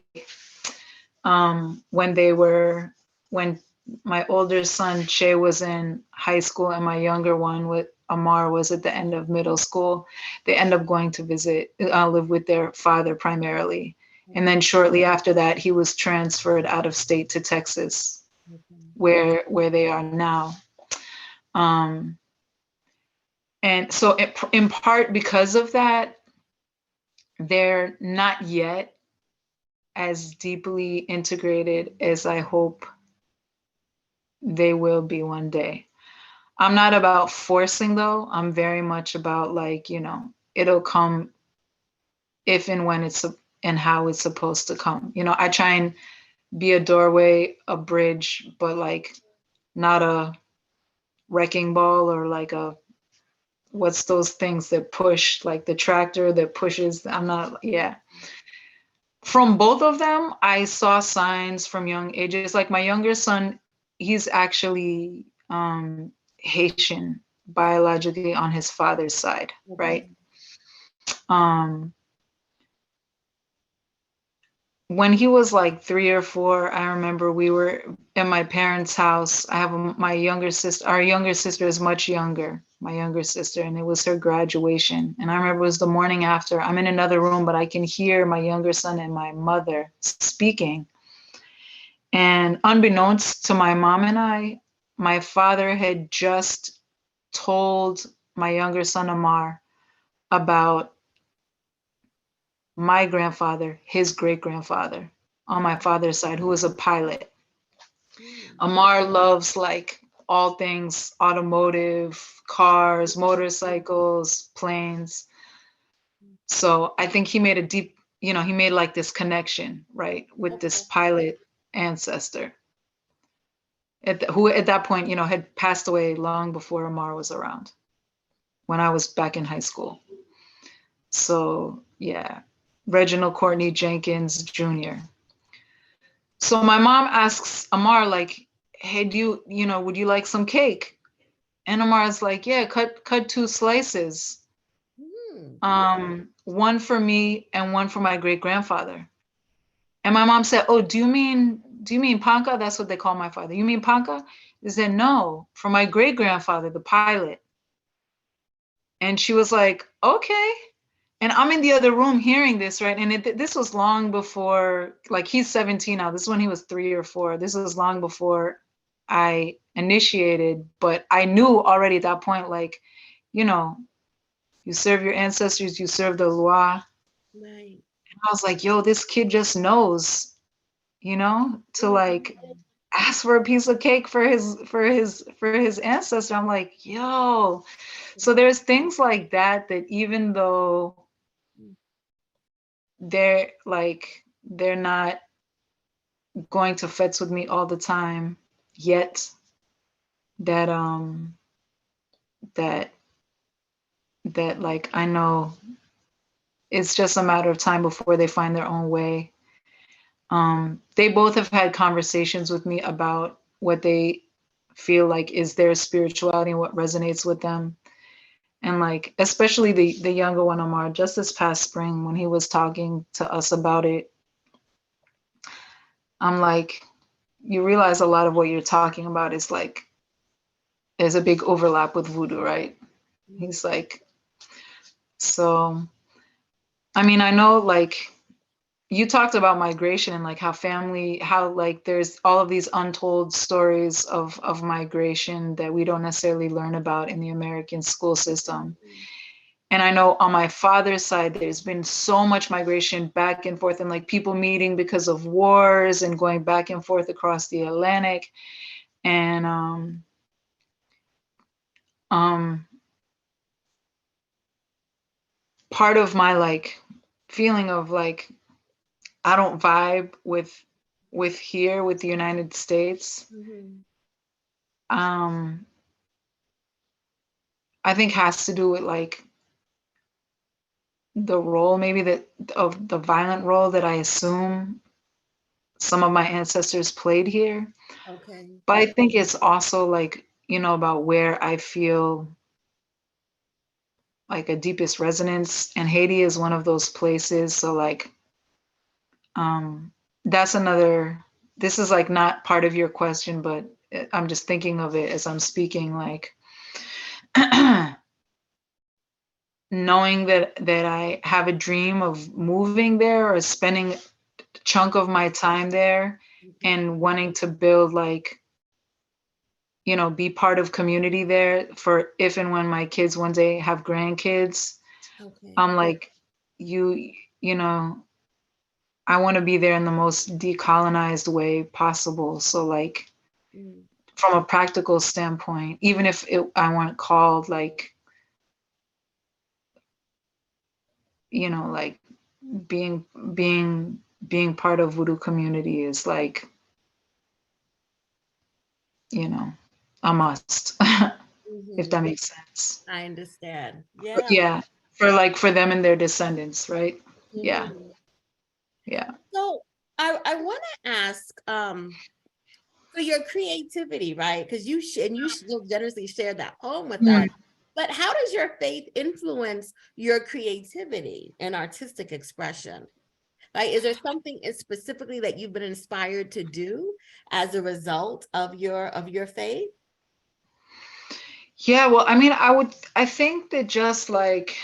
Speaker 2: when my older son Che was in high school and my younger one with Amar was at the end of middle school, they end up going to live with their father primarily. And then shortly after that, he was transferred out of state to Texas, where they are now. And so in part because of that, they're not yet as deeply integrated as I hope they will be one day. I'm not about forcing though. I'm very much about like, it'll come if and when it's and how it's supposed to come. I try and be a doorway, a bridge, but like not a wrecking ball or like what's those things that push, like the tractor that pushes. I'm not, yeah. From both of them, I saw signs from young ages. Like my younger son, he's actually Haitian biologically on his father's side, right? When he was like 3 or 4, I remember we were at my parents' house. I have my younger sister. Our younger sister is much younger, my younger sister, and it was her graduation. And I remember it was the morning after. I'm in another room, but I can hear my younger son and my mother speaking. And unbeknownst to my mom and I, my father had just told my younger son Amar about my grandfather, his great-grandfather on my father's side, who was a pilot. Amar loves like all things automotive, cars, motorcycles, planes. So I think he made he made like this connection, right, with this pilot ancestor who at that point, had passed away long before Amar was around, when I was back in high school. So yeah, Reginald Courtney Jenkins Jr. So my mom asks Amar like, hey, would you like some cake? And Amar's like, yeah, cut 2 slices. One for me and one for my great-grandfather. And my mom said, oh, do you mean Panka? That's what they call my father. You mean Panka? He said, no, for my great-grandfather, the pilot. And she was like, okay. And I'm in the other room hearing this, right? And this was long before, like he's 17 now. This is when he was 3 or 4. This was long before I initiated, but I knew already at that point, like, You serve your ancestors, you serve the Loa.
Speaker 1: Right.
Speaker 2: And I was like, yo, this kid just knows, to like
Speaker 1: Mhm.
Speaker 2: ask for a piece of cake for his ancestor. I'm like, yo. So there's things like that even though they're not going to fets with me all the time yet, that that like I know it's just a matter of time before they find their own way. They both have had conversations with me about what they feel like is their spirituality and what resonates with them. And like, especially the younger one, Omar, just this past spring when he was talking to us about it, I'm like, you realize a lot of what you're talking about is like, there's a big overlap with voodoo, right? He's like, so, I mean, I know like you talked about migration and like how like there's all of these untold stories of migration that we don't necessarily learn about in the American school system. And I know on my father's side, there's been so much migration back and forth and like people meeting because of wars and going back and forth across the Atlantic. And part of my like feeling of like, I don't vibe with here with the United States. I think has to do with like the role maybe that of the violent role that I assume some of my ancestors played here.
Speaker 1: Okay.
Speaker 2: But I think it's also like, about where I feel like a deepest resonance. And Haiti is one of those places. So like, that's another, this is like not part of your question, but I'm just thinking of it as I'm speaking, like knowing that I have a dream of moving there or spending a chunk of my time there and wanting to build like, be part of community there for if and when my kids one day have grandkids.
Speaker 1: Okay.
Speaker 2: I'm like, you know, I want to be there in the most decolonized way possible. So like from a practical standpoint, even if I weren't called like, like being being being part of voodoo community is like, a must, if that makes sense.
Speaker 1: I understand.
Speaker 2: But
Speaker 1: Yeah.
Speaker 2: yeah, for them and their descendants, right? Yeah. Yeah.
Speaker 1: So I want to ask, for your creativity, right? Because you so generously shared that poem with us. But how does your faith influence your creativity and artistic expression? Like, is there something specifically that you've been inspired to do as a result of your faith?
Speaker 2: Yeah, well, I mean, I think that just like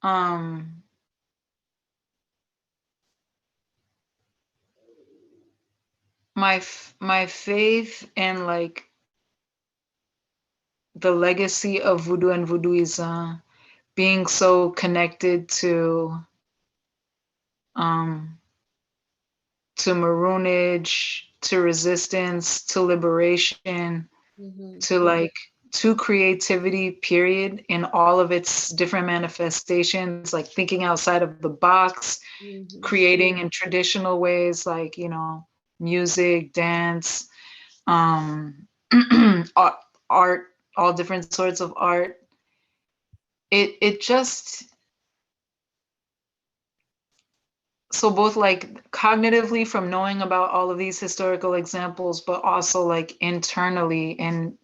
Speaker 2: um my faith and like the legacy of voodoo and voodooism being so connected um to maroonage, to resistance, to liberation, to like to creativity, period, in all of its different manifestations, like thinking outside of the box, creating in traditional ways, like, music, dance, art, all different sorts of art. It just, so both like cognitively from knowing about all of these historical examples, but also like internally and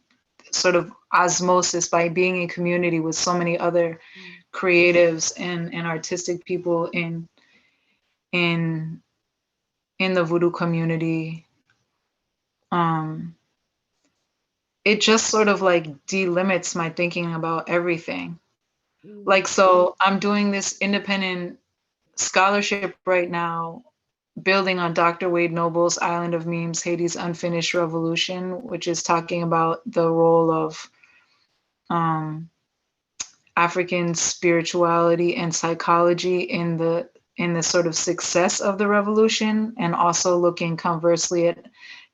Speaker 2: sort of osmosis by being in community with so many other creatives and artistic people in the voodoo community. It just sort of like delimits my thinking about everything. Like, so I'm doing this independent scholarship right now, building on Dr. Wade Noble's Island of Memes, Haiti's Unfinished Revolution, which is talking about the role of African spirituality and psychology in the sort of success of the revolution, and also looking conversely at,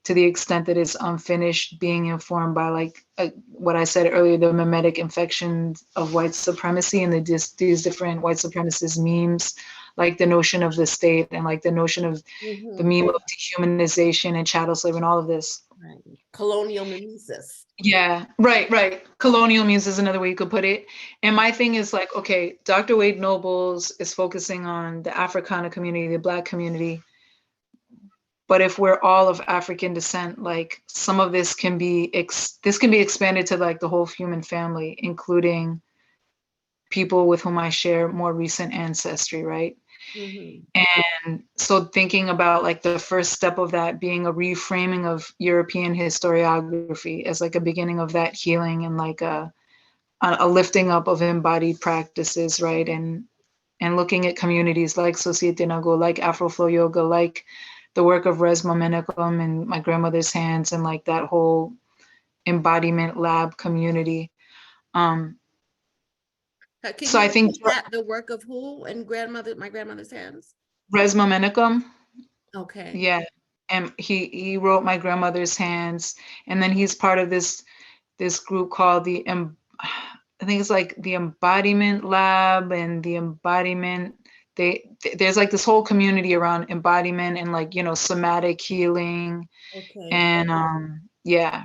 Speaker 2: to the extent that it's unfinished, being informed by like what I said earlier, the mimetic infections of white supremacy and these different white supremacist memes, like the notion of the state and like the notion of the meme of dehumanization and chattel slave and all of this.
Speaker 1: Right. Colonial mimesis.
Speaker 2: Yeah, right. Colonial memes is another way you could put it. And my thing is like, okay, Dr. Wade Nobles is focusing on the Africana community, the Black community. But if we're all of African descent, like some of this can be this can be expanded to like the whole human family, including people with whom I share more recent ancestry, right? And so thinking about like the first step of that being a reframing of European historiography as like a beginning of that healing and like a lifting up of embodied practices, right? And looking at communities like Societe Nago, like Afroflow Yoga, like the work of Resma Menachem and my grandmother's hands, and like that whole embodiment lab community. So I think
Speaker 1: that the work of who and my grandmother's hands?
Speaker 2: Resma Menachem.
Speaker 1: Okay.
Speaker 2: Yeah. And he wrote my grandmother's hands, and then he's part of this group called I think it's like the Embodiment Lab and the Embodiment. There's like this whole community around embodiment and like, you know, somatic healing. Okay. And yeah,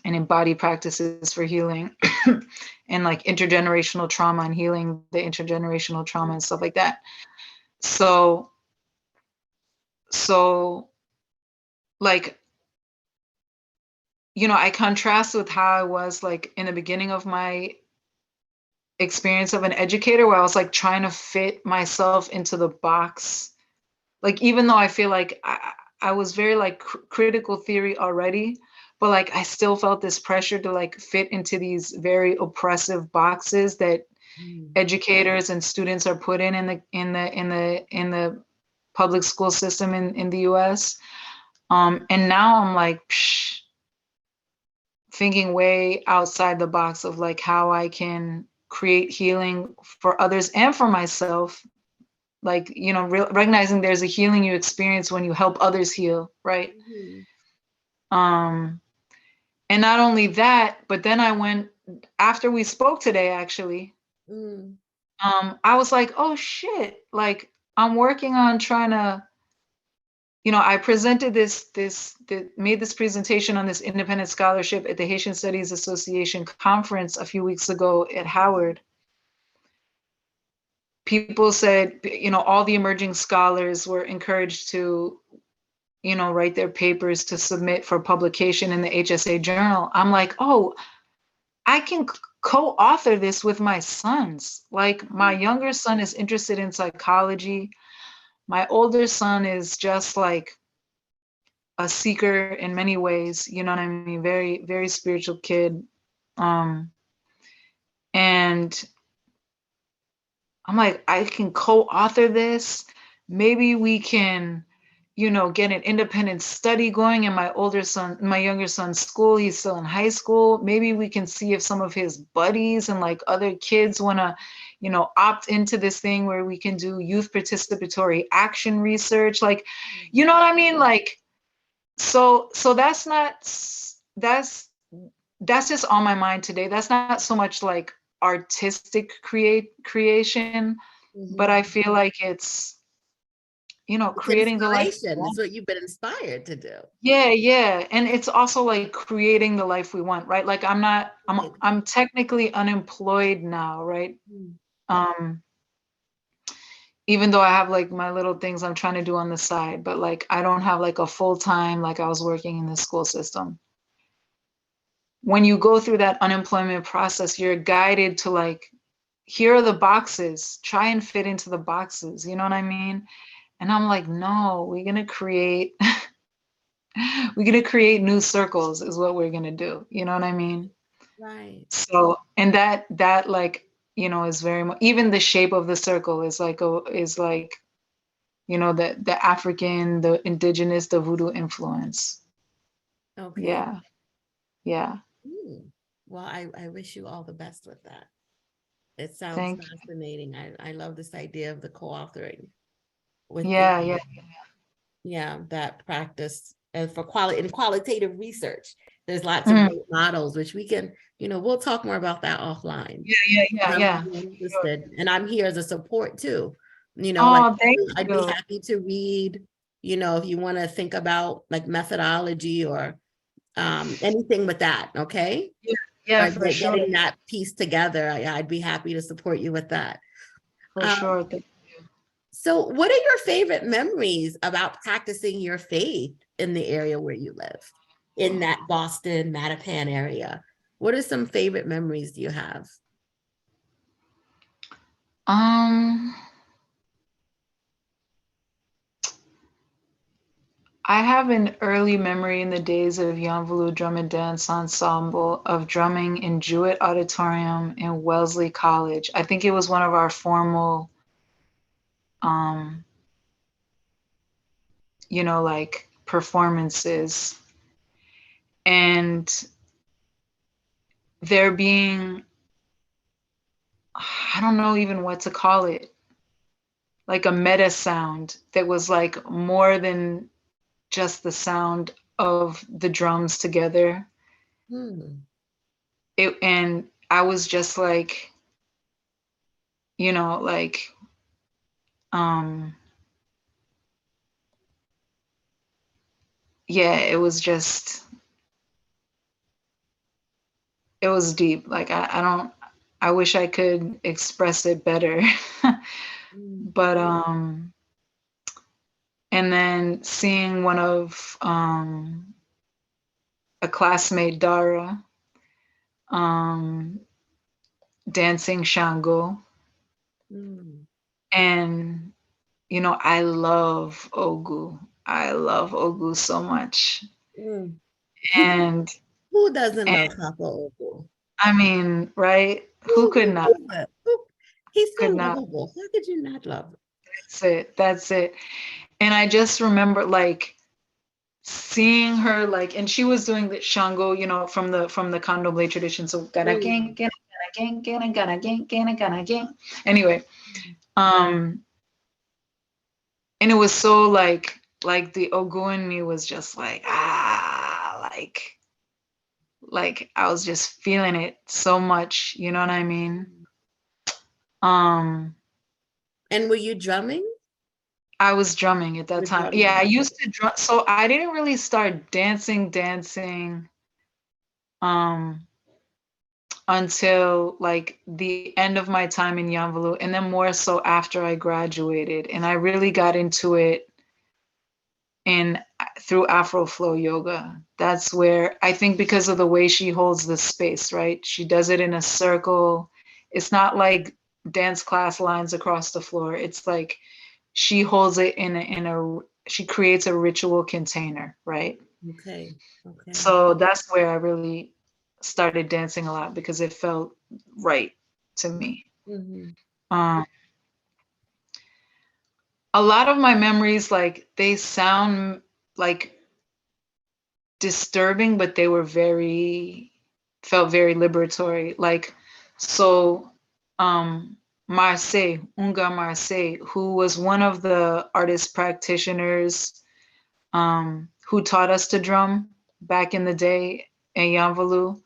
Speaker 2: and embodied practices for healing and like intergenerational trauma and healing the intergenerational trauma and stuff like that. So like, you know, I contrast with how I was like in the beginning of my experience of an educator, where I was like trying to fit myself into the box. Like, even though I feel like I was very like critical theory already, but like I still felt this pressure to like fit into these very oppressive boxes that educators and students are put in the public school system in the US. And now I'm like, thinking way outside the box of like how I can create healing for others and for myself. Like, you know, recognizing there's a healing you experience when you help others heal, right? And not only that, but then I went, after we spoke today, actually, I was like, oh shit, like I'm working on trying to, you know, I presented made this presentation on this independent scholarship at the Haitian Studies Association conference a few weeks ago at Howard. People said, you know, all the emerging scholars were encouraged to, you know, write their papers to submit for publication in the HSA journal. I'm like, oh, I can co-author this with my sons. Like, my younger son is interested in psychology. My older son is just like a seeker in many ways, you know what I mean? Very, very spiritual kid. And I'm like, I can co-author this. Maybe we can, you know, get an independent study going in my younger son's school. He's still in high school. Maybe we can see if some of his buddies and like other kids want to, you know, opt into this thing where we can do youth participatory action research. Like, you know what I mean? Like, so that's just on my mind today. That's not so much like artistic creation, but I feel like it's, you know, creating the life.
Speaker 1: That's what you've been inspired to do.
Speaker 2: Yeah. And it's also like creating the life we want, right? Like I'm technically unemployed now, right? Even though I have like my little things I'm trying to do on the side, but like I don't have like a full-time, like I was working in the school system. When you go through that unemployment process, you're guided to like, here are the boxes, try and fit into the boxes, you know what I mean? And I'm like, no, we're gonna create new circles is what we're gonna do, you know what I mean?
Speaker 1: Right.
Speaker 2: So, and that like, you know, is very much, even the shape of the circle is like, you know, the African, the indigenous, the voodoo influence. Okay. Yeah.
Speaker 1: Well, I wish you all the best with that. It sounds
Speaker 2: Thank you.
Speaker 1: fascinating. I love this idea of the co-authoring with the,
Speaker 2: Yeah, yeah.
Speaker 1: yeah, that practice. And for qualitative research, there's lots of
Speaker 2: Mm.
Speaker 1: great models, which we can, we'll talk more about that offline.
Speaker 2: Yeah, yeah, yeah,
Speaker 1: I'm
Speaker 2: yeah.
Speaker 1: really
Speaker 2: Sure.
Speaker 1: interested, and I'm here as a support too. Like
Speaker 2: Oh, thank
Speaker 1: I'd be
Speaker 2: you.
Speaker 1: happy to read, if you want to think about like methodology or anything with that, okay?
Speaker 2: Yeah, yeah,
Speaker 1: Or
Speaker 2: for sure.
Speaker 1: getting that piece together, I'd be happy to support you with that.
Speaker 2: For
Speaker 1: Um,
Speaker 2: sure.
Speaker 1: so what are your favorite memories about practicing your faith in the area where you live, in that Boston, Mattapan area? What are some favorite memories do you have?
Speaker 2: Um, I have an early memory in the days of Yanvalu Drum and Dance Ensemble of drumming in Jewett Auditorium in Wellesley College. I think it was one of our formal, um, like performances. And there being, I don't know even what to call it, like a meta sound that was like more than just the sound of the drums together.
Speaker 1: Hmm.
Speaker 2: And I was just like, like, um, yeah, it was deep. Like, I wish I could express it better.
Speaker 1: Mm.
Speaker 2: But, and then seeing one of, a classmate, Dara, um, dancing Shango.
Speaker 1: Mm.
Speaker 2: And, I love Ogu. I love Ogu so much.
Speaker 1: Mm.
Speaker 2: And,
Speaker 1: Who doesn't
Speaker 2: and
Speaker 1: love Papa Ogo?
Speaker 2: I mean, right? Who could
Speaker 1: Who
Speaker 2: not?
Speaker 1: doesn't? He's
Speaker 2: Could
Speaker 1: so
Speaker 2: not.
Speaker 1: lovable. How could you not love him?
Speaker 2: That's it. That's it. And I just remember like seeing her like, and she was doing the Shango, from the candomblé tradition. So gana gang,
Speaker 1: Mm.
Speaker 2: gana gang, gana gana gang, gana gang. Anyway, um, and it was so like the Ogu in me was just like like I was just feeling it so much. You know what I mean? Um,
Speaker 1: And were you drumming?
Speaker 2: I was drumming at that
Speaker 1: You're
Speaker 2: time. Yeah, I
Speaker 1: drumming.
Speaker 2: used to drum. So I didn't really start dancing um until like the end of my time in Yanvalu, and then more so after I graduated. And I really got into it in through Afro Flow yoga. That's where I think, because of the way she holds the space, right? She does it in a circle. It's not like dance class lines across the floor. It's like she holds it in a she creates a ritual container, right?
Speaker 1: Okay. Okay.
Speaker 2: So that's where I really started dancing a lot, because it felt right to me.
Speaker 1: Mm-hmm.
Speaker 2: Um, a lot of my memories, like, they sound like disturbing, but they were felt very liberatory. Like, so, um, Marseille, Unga Marseille, who was one of the artist practitioners, who taught us to drum back in the day in Yanvalu,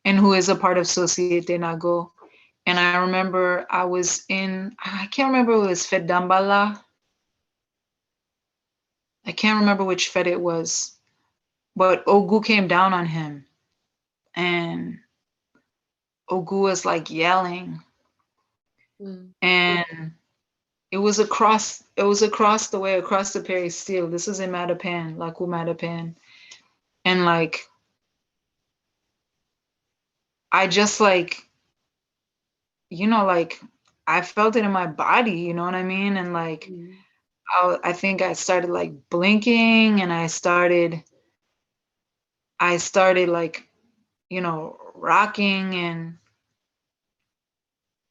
Speaker 2: and who is a part of Societe Nago. And I remember I can't remember if it was Fed Dambala. I can't remember which Fed it was, but Ogu came down on him, and Ogu was like yelling,
Speaker 1: Mm.
Speaker 2: and it was across the way, across the Peristyle. This is in Mattapan, Laku Mattapan. And like, I just like I felt it in my body, you know what I mean? And like,
Speaker 1: Mm.
Speaker 2: I think I started like blinking, and I started like, rocking. And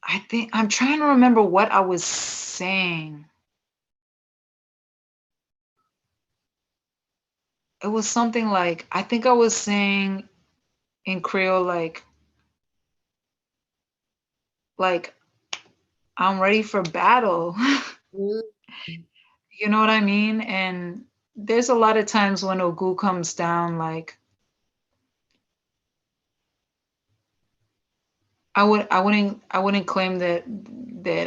Speaker 2: I think I'm trying to remember what I was saying. It was something like, I think I was saying in Creole, like I'm ready for battle.
Speaker 1: Mm.
Speaker 2: You know what I mean? And there's a lot of times when Ogu comes down, like I wouldn't claim that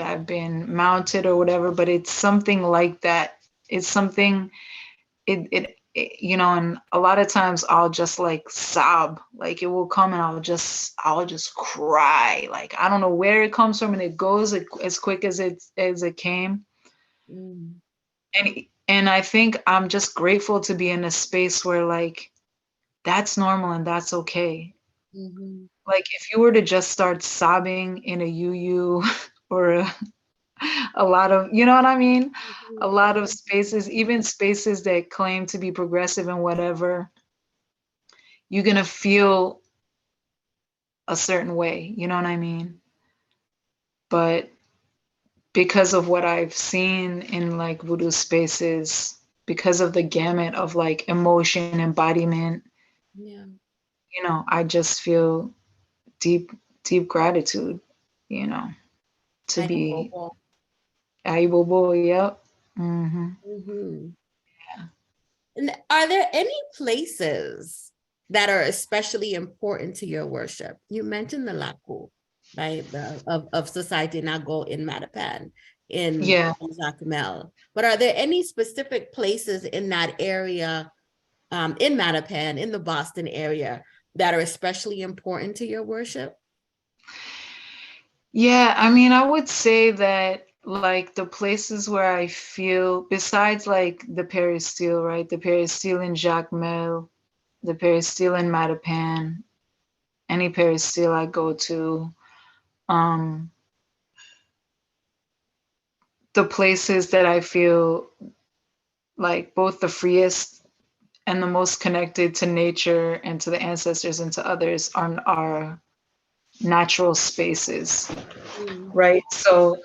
Speaker 2: I've been mounted or whatever, but it's something like that. It's something you know, and a lot of times I'll just like sob, like it will come and I'll just cry. Like I don't know where it comes from and it goes as quick as it came.
Speaker 1: Mm.
Speaker 2: And I think I'm just grateful to be in a space where like that's normal and that's okay.
Speaker 1: Mhm.
Speaker 2: Like if you were to just start sobbing in a UU or a lot of, you know what I mean? A
Speaker 1: Mhm.
Speaker 2: lot of spaces, even spaces that claim to be progressive and whatever, you're gonna feel a certain way, you know what I mean? But because of what I've seen in like voodoo spaces, because of the gamut of like emotion, embodiment,
Speaker 1: Yeah.
Speaker 2: you know, I just feel deep, deep gratitude, you know, to be
Speaker 1: Aibobo.
Speaker 2: able, yep.
Speaker 1: Mhm. And are there any places that are especially important to your worship? You mentioned the Laku, right? Of Society Nago in Matapan, in
Speaker 2: Yeah.
Speaker 1: Jacmel. But are there any specific places in that area, in Matapan, in the Boston area, that are especially important to your worship?
Speaker 2: Yeah, I mean, I would say that like the places where I feel, besides like the Peristyle, right? The Peristyle in Jacmel, the Peristyle in Mattapan, any Peristyle I go to, um, the places that I feel like both the freest and the most connected to nature and to the ancestors and to others are natural spaces,
Speaker 1: Mm.
Speaker 2: right? So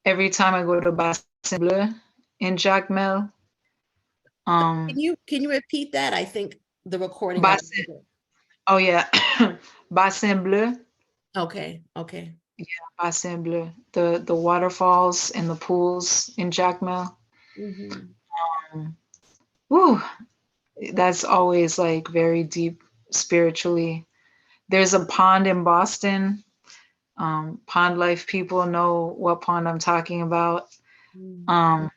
Speaker 2: every time I go to Bassin Bleu in Jacmel,
Speaker 1: Can you repeat that? I think the recording got.
Speaker 2: Bassin, oh yeah, Bassin Bleu,
Speaker 1: Okay, okay.
Speaker 2: Bassin Bleu, the waterfalls and the pools in Jacmel.
Speaker 1: Mhm.
Speaker 2: Um, Woo, that's always like very deep spiritually. There's a pond in Boston. Pond life people know what pond I'm talking about.
Speaker 1: Mm.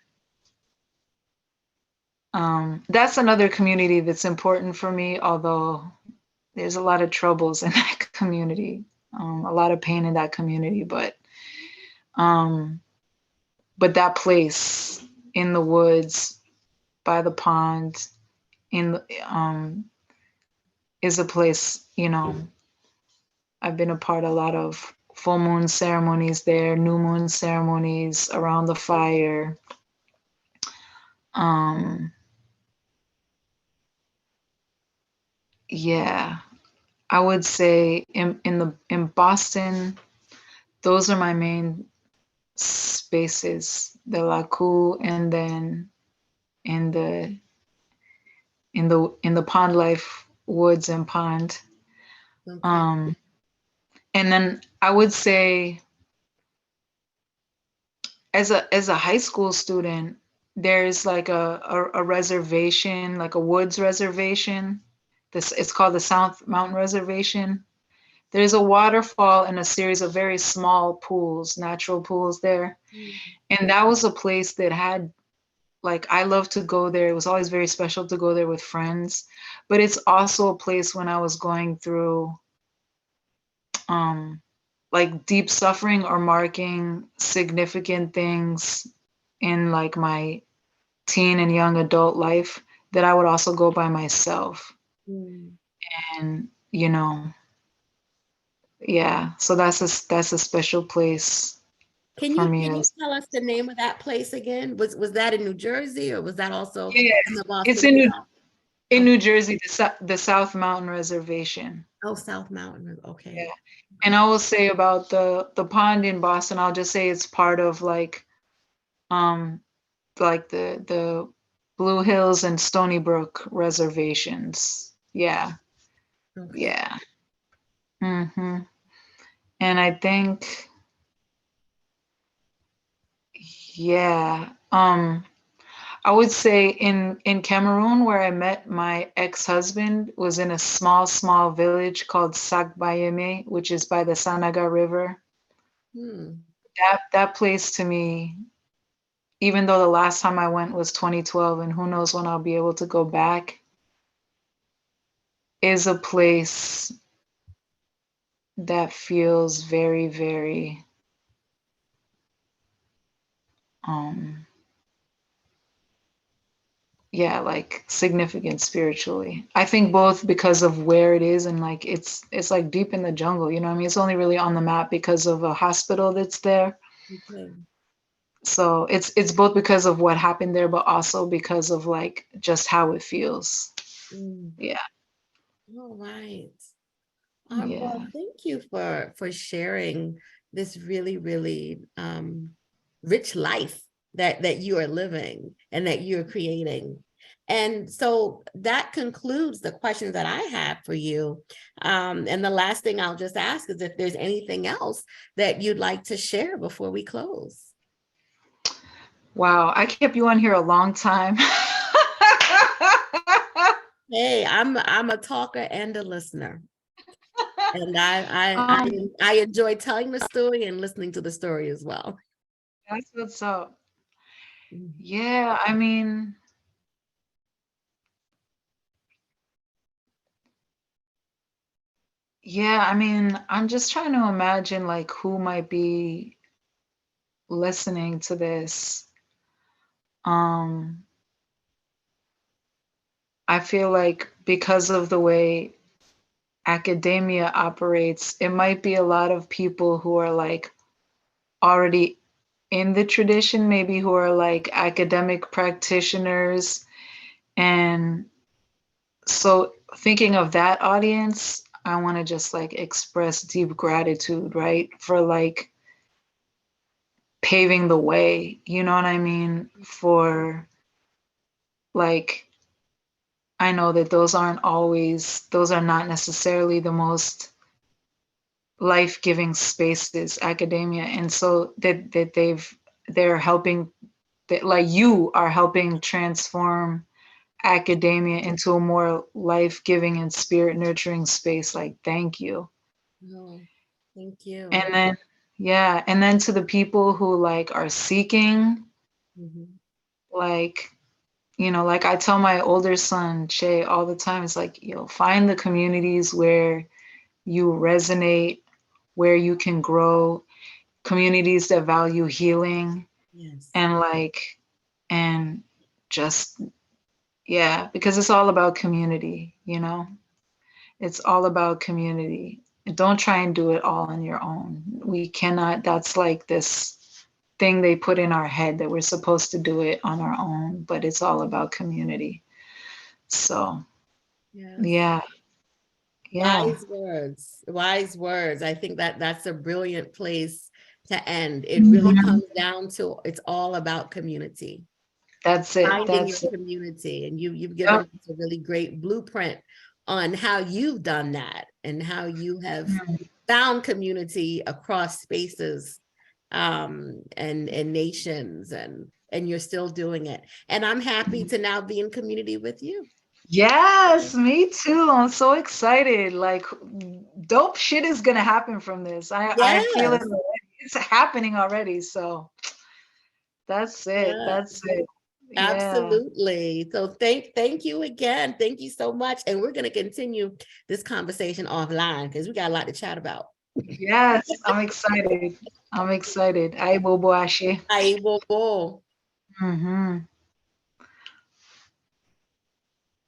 Speaker 2: Um, that's another community that's important for me, although there's a lot of troubles in that community, a lot of pain in that community, um, but that place in the woods by the pond in is a place, you know, I've been a part of a lot of full moon ceremonies there, new moon ceremonies around the fire. Um, yeah, I would say in Boston, those are my main spaces, the Laku, and then in the in the pond life woods and pond.
Speaker 1: Okay.
Speaker 2: Um, and then I would say as a high school student, there's like a reservation, like a woods reservation. This it's called the South Mountain Reservation. There's a waterfall and a series of very small pools, natural pools there.
Speaker 1: Mm.
Speaker 2: And that was a place that had like I love to go there. It was always very special to go there with friends. But it's also a place when I was going through um like deep suffering or marking significant things in like my teen and young adult life that I would also go by myself.
Speaker 1: Mm.
Speaker 2: And you know, yeah, so that's a special place
Speaker 1: Can
Speaker 2: for
Speaker 1: you
Speaker 2: me
Speaker 1: can you
Speaker 2: as
Speaker 1: tell us the name of that place again? Was that in New Jersey or was that also
Speaker 2: yeah,
Speaker 1: in the
Speaker 2: it's
Speaker 1: Boston
Speaker 2: in
Speaker 1: area?
Speaker 2: New
Speaker 1: Okay.
Speaker 2: Jersey, the South Mountain Reservation.
Speaker 1: Oh, South Mountain. Okay.
Speaker 2: Yeah. And I will say about the pond in Boston, I'll just say it's part of um like the Blue Hills and Stony Brook reservations. Yeah.
Speaker 1: Okay.
Speaker 2: Yeah. hmm And I think, yeah, I would say in Cameroon, where I met my ex-husband, was in a small village called Sakbayeme, which is by the Sanaga River.
Speaker 1: Hmm.
Speaker 2: That place to me, even though the last time I went was 2012, and who knows when I'll be able to go back, is a place that feels very, very um yeah, like significant spiritually. I think both because of where it is, and like it's like deep in the jungle, you know what I mean? It's only really on the map because of a hospital that's there.
Speaker 1: Okay.
Speaker 2: So it's both because of what happened there, but also because of like just how it feels.
Speaker 1: Mm.
Speaker 2: Yeah.
Speaker 1: All right.
Speaker 2: Yeah.
Speaker 1: Well, thank you for sharing this really, really rich life that you are living and that you're creating. And so that concludes the questions that I have for you. And the last thing I'll just ask is if there's anything else that you'd like to share before we close.
Speaker 2: Wow, I kept you on here a long time.
Speaker 1: Hey, I'm a talker and a listener. And
Speaker 2: um,
Speaker 1: I enjoy telling the story and listening to the story as well.
Speaker 2: that's what's up.
Speaker 1: Mhm.
Speaker 2: Yeah, I mean, yeah, I mean, I'm just trying to imagine like who might be listening to this. Um, I feel like because of the way academia operates, it might be a lot of people who are like already in the tradition, maybe who are like academic practitioners. And so thinking of that audience, I want to just like express deep gratitude, right? For like paving the way, you know what I mean? For like, I know that those are not necessarily the most life-giving spaces, academia. And so they're helping, that like you are helping transform academia into a more life-giving and spirit nurturing space. Like, thank you.
Speaker 1: No, thank you.
Speaker 2: And then, yeah. And then to the people who like are seeking,
Speaker 1: Mhm.
Speaker 2: like, you know, like I tell my older son, Che, all the time, it's like, you know, find the communities where you resonate, where you can grow, communities that value healing
Speaker 1: Yes.
Speaker 2: and like, and just, yeah, because it's all about community, you know? It's all about community. Don't try and do it all on your own. We cannot, that's like this thing they put in our head that we're supposed to do it on our own, but it's all about community. So,
Speaker 1: Yes.
Speaker 2: yeah, yeah.
Speaker 1: Wise words. Wise words. I think that that's a brilliant place to end. It really
Speaker 2: Mhm.
Speaker 1: comes down to it's all about community.
Speaker 2: That's it.
Speaker 1: Finding your
Speaker 2: That's it.
Speaker 1: community, and you've given
Speaker 2: Yep.
Speaker 1: us a really great blueprint on how you've done that and how you have
Speaker 2: Mhm.
Speaker 1: found community across spaces and nations, and you're still doing it. And I'm happy to now be in community with you.
Speaker 2: Yes, me too. I'm so excited. Like, dope shit is gonna happen from this. I feel it
Speaker 1: Yes.
Speaker 2: already. It's happening already. So that's it.
Speaker 1: Yeah.
Speaker 2: That's it. Yeah.
Speaker 1: Absolutely. So thank you again. Thank you so much. And we're going to continue this conversation offline because we got a lot to chat about.
Speaker 2: Yes, I'm excited. I'm excited. Ai bobo ashe.
Speaker 1: Aí, bobo.
Speaker 2: Mm-hmm.